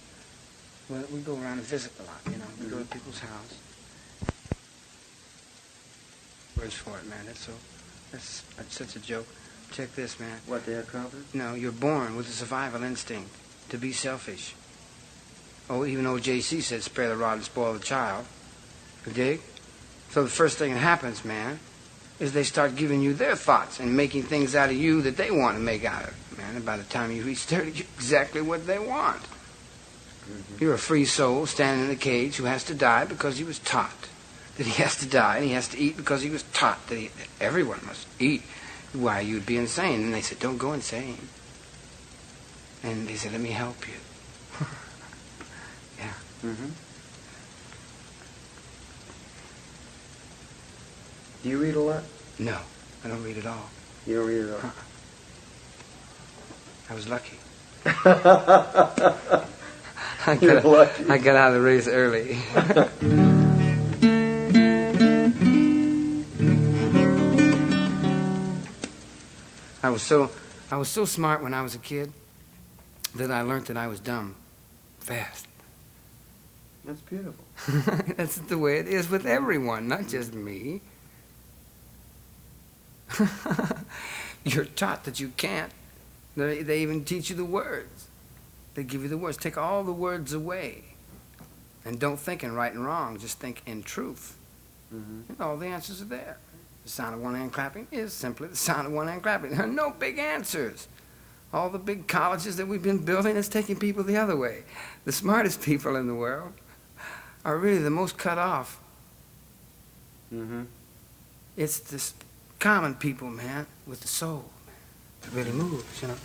we go around and visit a lot, you know. We go to people's house. Words for it, man. That's such a joke. Check this, man. What, they have confidence? No, you're born with a survival instinct to be selfish. Oh, even though J.C. said spare the rod and spoil the child. You dig? So the first thing that happens, man, is they start giving you their thoughts and making things out of you that they want to make out of you, man. And by the time you reach 30, you're exactly what they want. Mm-hmm. You're a free soul standing in a cage who has to die because he was taught that he has to die, and he has to eat because he was taught that everyone must eat. Why, you'd be insane. And they said, don't go insane. And they said, let me help you. Yeah. Mm-hmm. Do you read a lot? No, I don't read at all. You don't read at all? I was lucky. You're lucky. I got out of the race early. I was so smart when I was a kid that I learned that I was dumb fast. That's beautiful. That's the way it is with everyone, not just me. You're taught that you can't. They even teach you the words. They give you the words. Take all the words away. And don't think in right and wrong. Just think in truth. Mm-hmm. And all the answers are there. The sound of one hand clapping is simply the sound of one hand clapping. There are no big answers. All the big colleges that we've been building is taking people the other way. The smartest people in the world are really the most cut off. Mm-hmm. It's this common people, man, with the soul, man, that really moves, you know.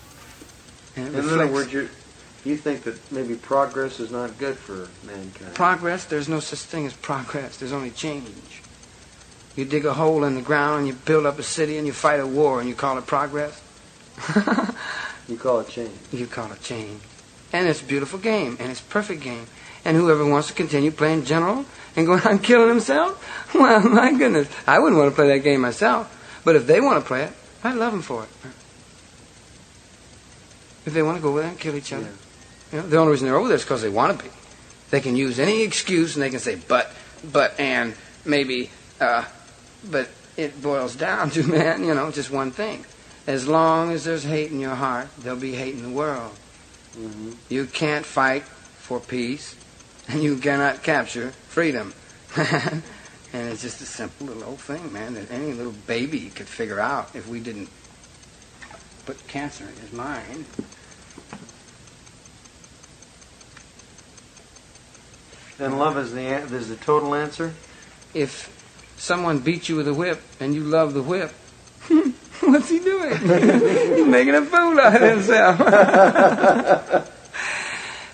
And in other words, you think that maybe progress is not good for mankind. Progress? There's no such thing as progress. There's only change. You dig a hole in the ground and you build up a city and you fight a war and you call it progress? You call it change. You call it change. And it's a beautiful game, and it's a perfect game. And whoever wants to continue playing general and going on killing himself, well, my goodness, I wouldn't want to play that game myself. But if they want to play it, I'd love them for it. If they want to go over there and kill each other. Yeah. You know, the only reason they're over there is because they want to be. They can use any excuse and they can say, but, and maybe, but it boils down to, man, you know, just one thing. As long as there's hate in your heart, there'll be hate in the world. Mm-hmm. You can't fight for peace, and you cannot capture freedom. And it's just a simple little old thing, man, that any little baby could figure out if we didn't put cancer in his mind. Then love is the total answer? If someone beats you with a whip and you love the whip, what's he doing? He's making a fool out of himself.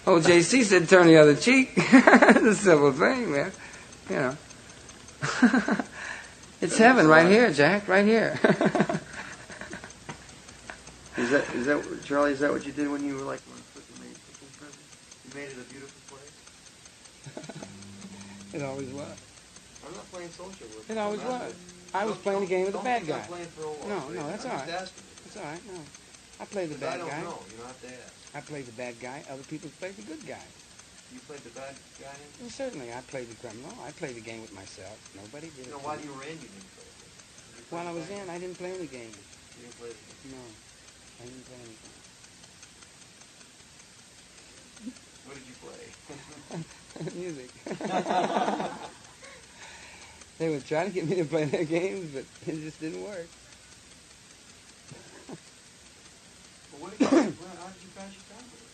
Old JC said turn the other cheek. It's a simple thing, man. You know. It's heaven right here, Jack, right here. Is that Charlie, is that what you did when you were like when you made people in prison? You made it a beautiful place? It always was. I'm not playing social with you. It always was. I was playing the game with the bad guy. No, that's all right. That's all right. No, I played the bad guy. I don't know. You don't have to ask. I played the bad guy. Other people played the good guy. You played the bad guy? Well, certainly, I played the criminal. I played the game with myself. Nobody did it. No, while you were in, you didn't play the game. While I was in, I didn't play any games. You didn't play the game? No, I didn't play any games. What did you play? Music. They would try to get me to play their games, but it just didn't work. Well, how did you pass your time away?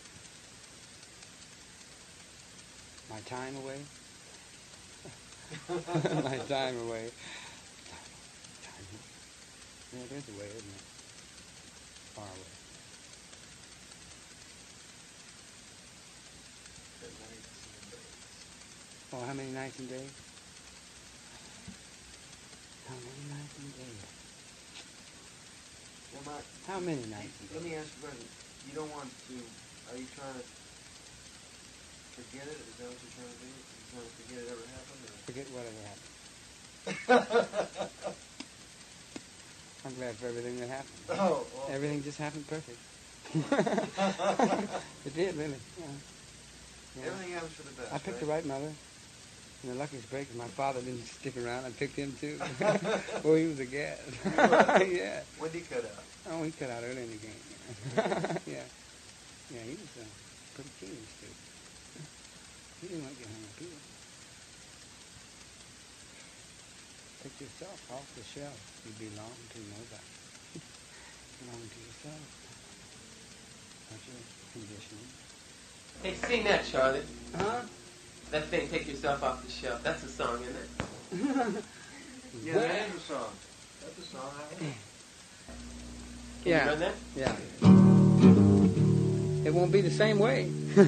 My time away? My time away. Yeah, there's a way, isn't it? Far away. Oh, how many nights and days? How many nights and days? Well, how many nights and days? Let me ask you a question. You don't want to, are you trying to forget it? Is that what you're trying to do? Are you trying to forget it ever happened? Or? Forget whatever happened. I'm glad for everything that happened. Oh, well. Everything just happened perfect. It did, really. Yeah. Everything happens for the best. I picked the right mother. And the luckiest break is my father didn't stick around. I picked him too. Well, he was a gas. Yeah. When did he cut out? Oh, he cut out early in the game. Yeah. Yeah, he was pretty keen, Stuart. He didn't want to get hung up either. Pick yourself off the shelf. You belong to nobody. Belong to yourself. Not your conditioning. Hey, sing that, Charlotte. Huh? That thing, Take Yourself Off the Shelf. That's a song, isn't it? Yeah, that is a song. That's a song. Can you run that? Yeah. It won't be the same way. I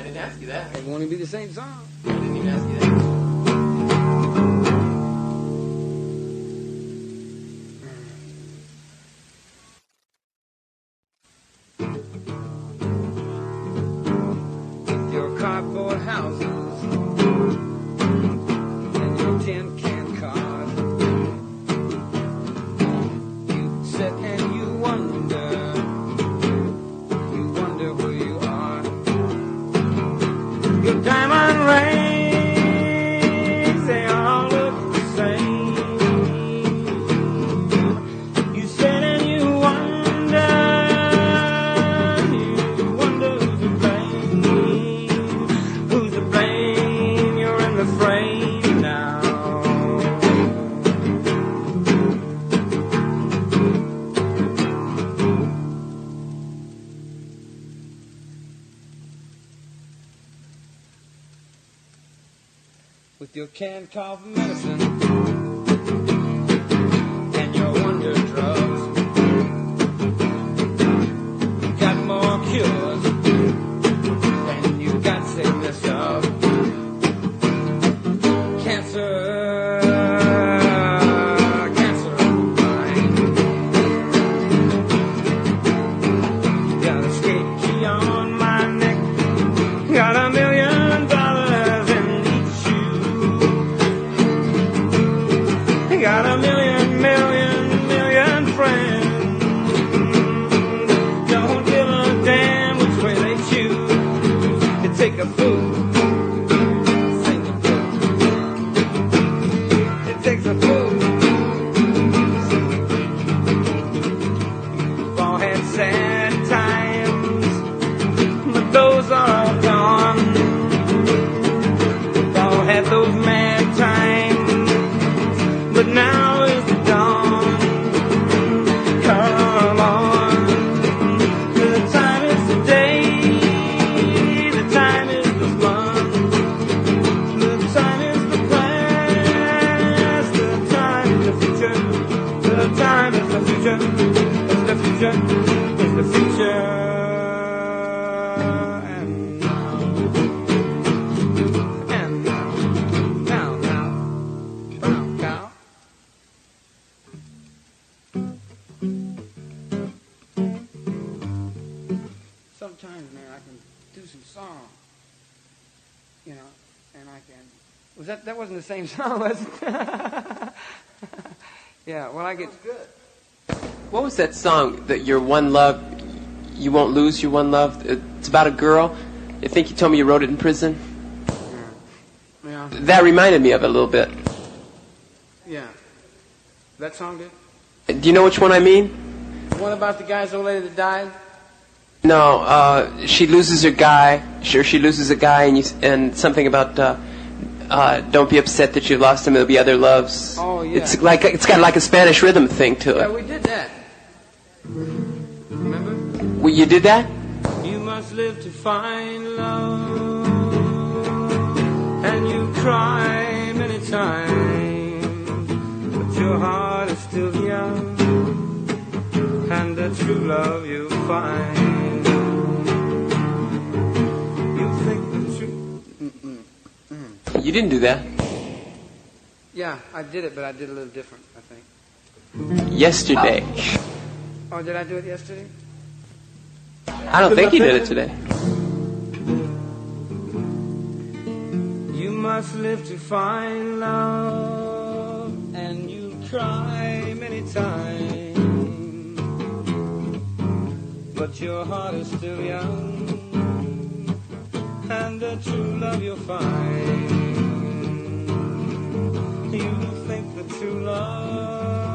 didn't ask you that. It won't even be the same song. I didn't even ask you that. Your cardboard houses and your tin can cars. You sit and you wonder who you are. Your diamond rings, they all look the same. You sit and you wonder who's to blame. Who's to blame? You're in the frame now. With your canned cough medicine and your wonder drugs, you got more cures than you got sickness of. Cancer, cancer of the mind. Got a skate key on my neck, got $1 million in each shoe. Got $1 million friends. Don't give a damn which way a fool. Sing it good. It takes a fool. We've all had sad times, but those are all gone. We've all had those mad times, but now is the dawn. Come on, the time is today, the time is this month, the time is the past, the time is the future, the time is the future, it's the future, it's the future. And now, brown cow. Sometimes, man, I can do some song, you know, and I can. Was that wasn't the same song, was it? Yeah. Well, I get. Good. What was that song that your one love, you won't lose your one love? It's about a girl. I think you told me you wrote it in prison. Yeah. That reminded me of it a little bit. Yeah. That song did. Do you know which one I mean? One about the guy's old lady that died. No, she loses her guy. Sure, she loses a guy, and something about don't be upset that you lost him. There'll be other loves. Oh yeah. It's got like a Spanish rhythm thing to Yeah, it. we did that. Remember? Well, you did that? You must live to find love, and you cry many times, but your heart is still young, and the true love you'll find. You think the true. You didn't do that. Yeah, I did it, but I did it a little different, I think. Yesterday. Oh, did I do it yesterday? I don't think you did it today. You must live to find love, and you cry many times, but your heart is still young, and the true love you'll find. You think the true love,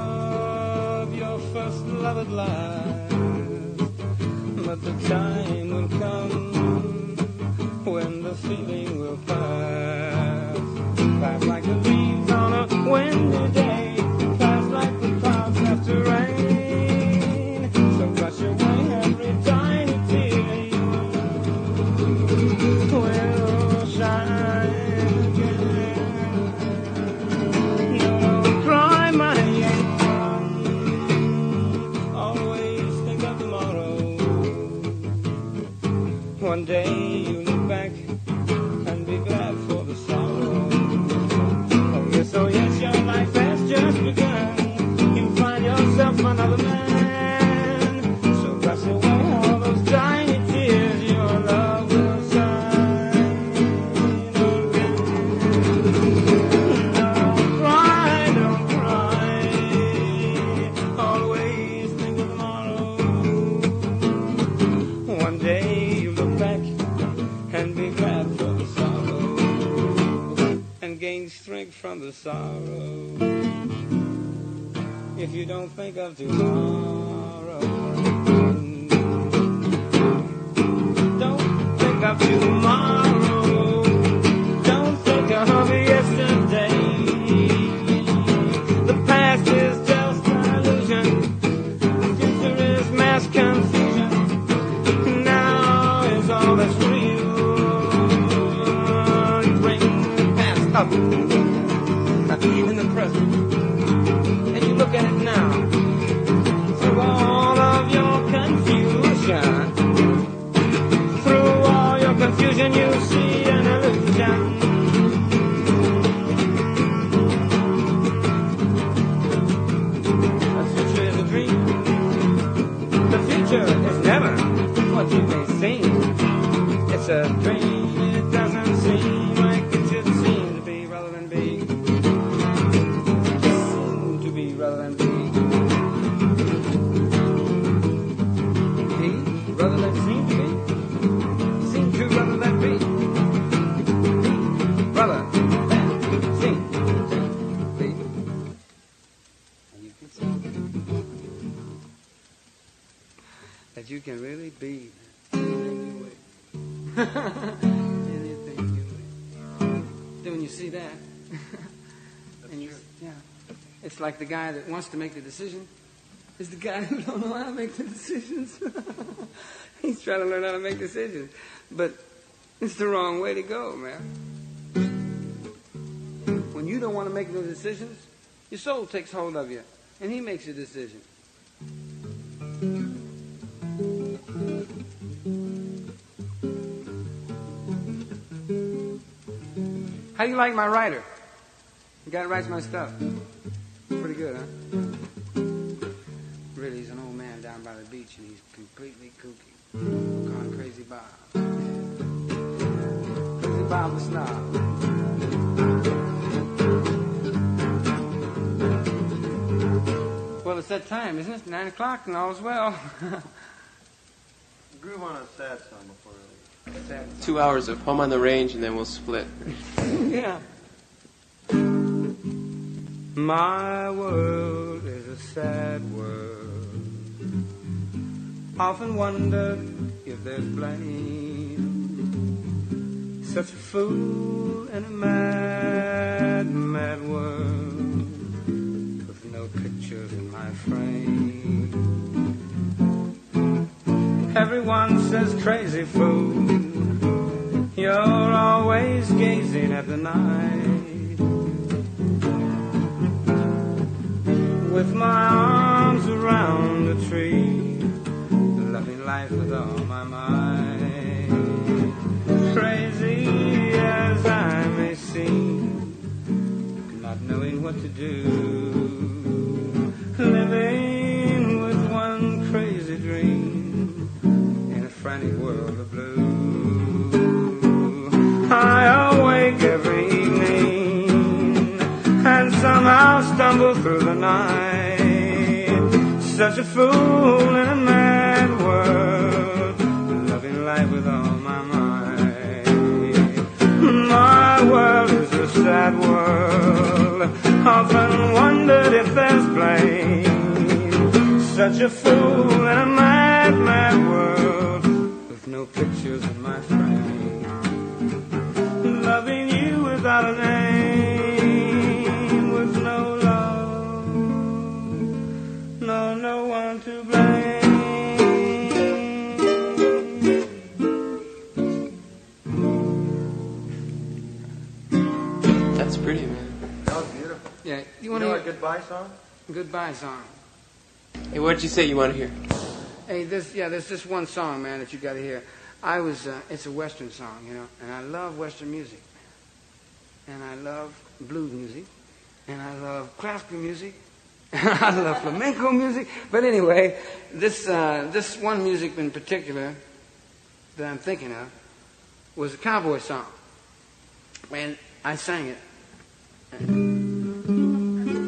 your first love at last, but the time will come when the feeling will pass. Pass like the leaves on a windy day, pass like the clouds after rain. So brush away every tiny tear, will shine again. No, don't cry, my young one. Always think of tomorrow. One day you look back and be glad for the sorrow. Oh yes, your life has just begun. You find yourself another man. So brush away all those tiny tears. Your love will shine again. Don't cry. Always think of tomorrow. One day you look back and be glad for the sorrow, and gain strength from the sorrow. If you don't think of tomorrow, don't think of tomorrow, don't think of yesterday. The past is just an illusion, the future is mass confusion. Now is all that's real. Bring the past up in the present, and you look at it now through all of your confusion. Through all your confusion, you see an illusion. The future is a dream. The future is never what you may seem. It's a dream. It doesn't seem like it should seem to be rather than be. Seem to be rather than be. Be rather than seem to be. Seem to rather than be. Anything human. Then when you see that, and you, yeah, it's like the guy that wants to make the decision is the guy who don't know how to make the decisions. He's trying to learn how to make decisions, but it's the wrong way to go, man. When you don't want to make no decisions, your soul takes hold of you, and he makes a decision. How do you like my writer? The guy that writes my stuff. Pretty good, huh? Really, he's an old man down by the beach, and he's completely kooky. Gone crazy Bob. Crazy Bob the snob. Well, it's that time, isn't it? 9 o'clock and all's well. Groove on a sad song before we leave. Sad. 2 hours of Home on the Range, and then we'll split. Yeah. My world is a sad world. Often wondered if there's blame. Such a fool in a mad, mad world, with no pictures in my frame. Everyone says, crazy fool, you're always gazing at the night. With my arms around the tree, loving life with all my might. Crazy as I may seem, not knowing what to do, living with one crazy dream in a frantic world of blue. I awake every evening and somehow stumble through the night. Such a fool in a mad world, loving life with all my might. My world is a sad world, often wondered if there's blame. Such a fool in a mad, mad world, with no pictures in my frame. Loving you without a name, with no love, no one to blame. That's pretty, man. That was beautiful. Yeah, You know a goodbye song? Goodbye song. Hey, what did you say you want to hear? Hey, there's this one song, man, that you got to hear. It's a Western song, you know, and I love Western music, and I love blues music, and I love classical music, and I love flamenco music. But anyway, this one music in particular that I'm thinking of was a cowboy song, and I sang it,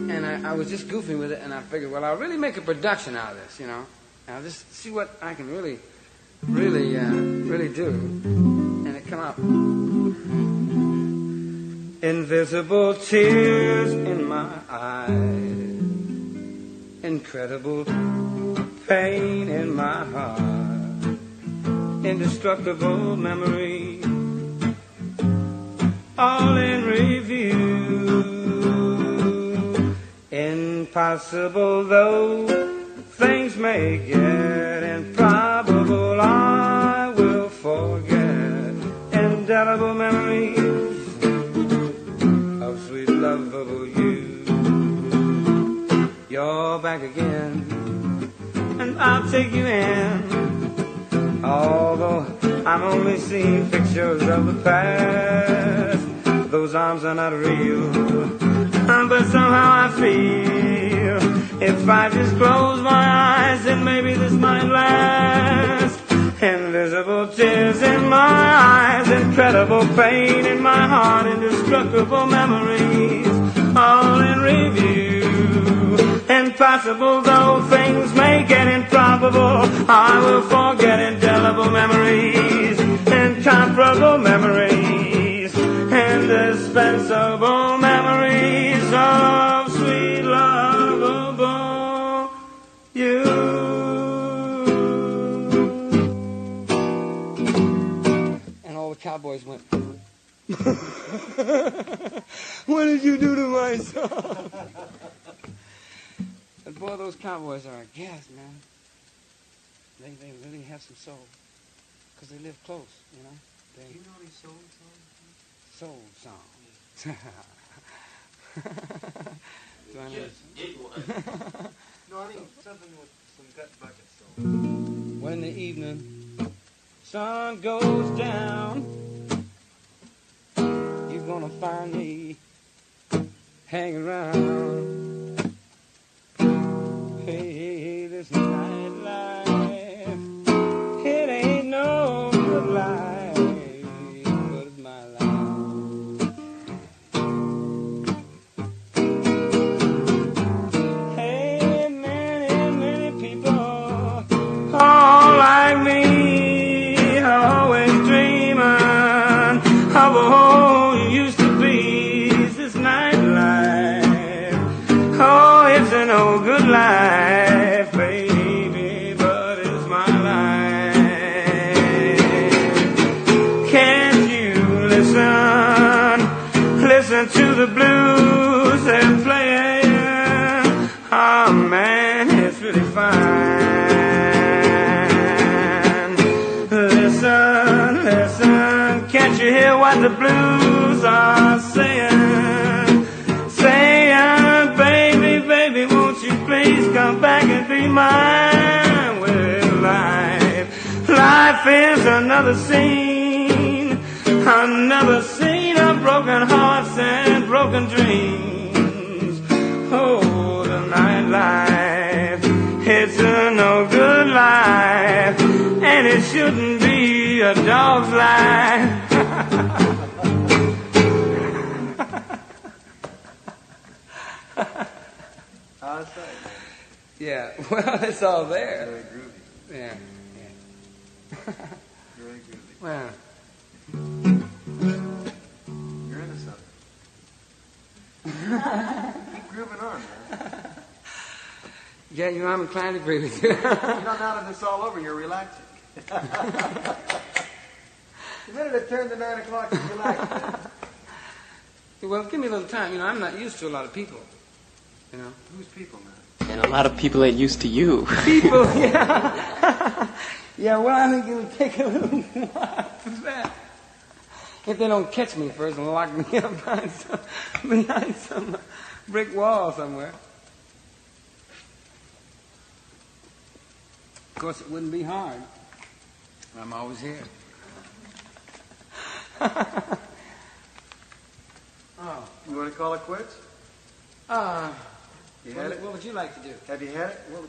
and I was just goofing with it, and I figured, well, I'll really make a production out of this, you know. I'll just see what I can really do. And it come out. Invisible tears in my eyes, incredible pain in my heart, indestructible memory, all in review. Impossible though things may get improbable, I will forget indelible memories of sweet lovable you. You're back again, and I'll take you in, although I'm only seeing pictures of the past. Those arms are not real, but somehow I feel if I just close my eyes, then maybe this might last. Invisible tears in my eyes, incredible pain in my heart, indestructible memories, all in review. Impossible though things may get improbable, I will forget indelible memories, incomparable memories, indispensable memories of sweet lovable you. cowboys went, what did you do to my song? And boy, those cowboys are a gas, man. They really have some soul. Because they live close, you know. Do you know any soul songs? Soul song. Do I know? No, I mean something with some gut bucket soul. When the evening sun goes down, you're gonna find me hanging around. Hey, this nightlife, it ain't no good life, but it's my life. Hey, many people all like me, always dreaming of a whole used to be. This nightlife, oh, it's an old good life, baby, but it's my life. Can't you listen to the blues they're playing? Oh man, it's really fine. Listen, can't you hear what the blues are saying? Saying, baby, won't you please come back and be mine? Well, life is another scene of broken hearts and broken dreams. Oh, the nightlife, it's a no good life, and it shouldn't be a dog's life. How's that? Yeah, well, it's all there. Very groovy. Yeah. Very groovy. Well, You're into something. Keep grooving on, man. yeah, you know, I'm inclined to agree with you. You know, now that it's all over, you're relaxing. The minute it turned to 9 o'clock, you're relaxing. Well, give me a little time. You know, I'm not used to a lot of people. You know? Who's people, man? And a lot of people ain't used to you. People, yeah. Yeah, well, I think it'll take a little while for that. If they don't catch me first and lock me up behind some brick wall somewhere. Of course, it wouldn't be hard. I'm always here. Oh. You want to call it quits? What You had it? would you like to do? Have you had it? What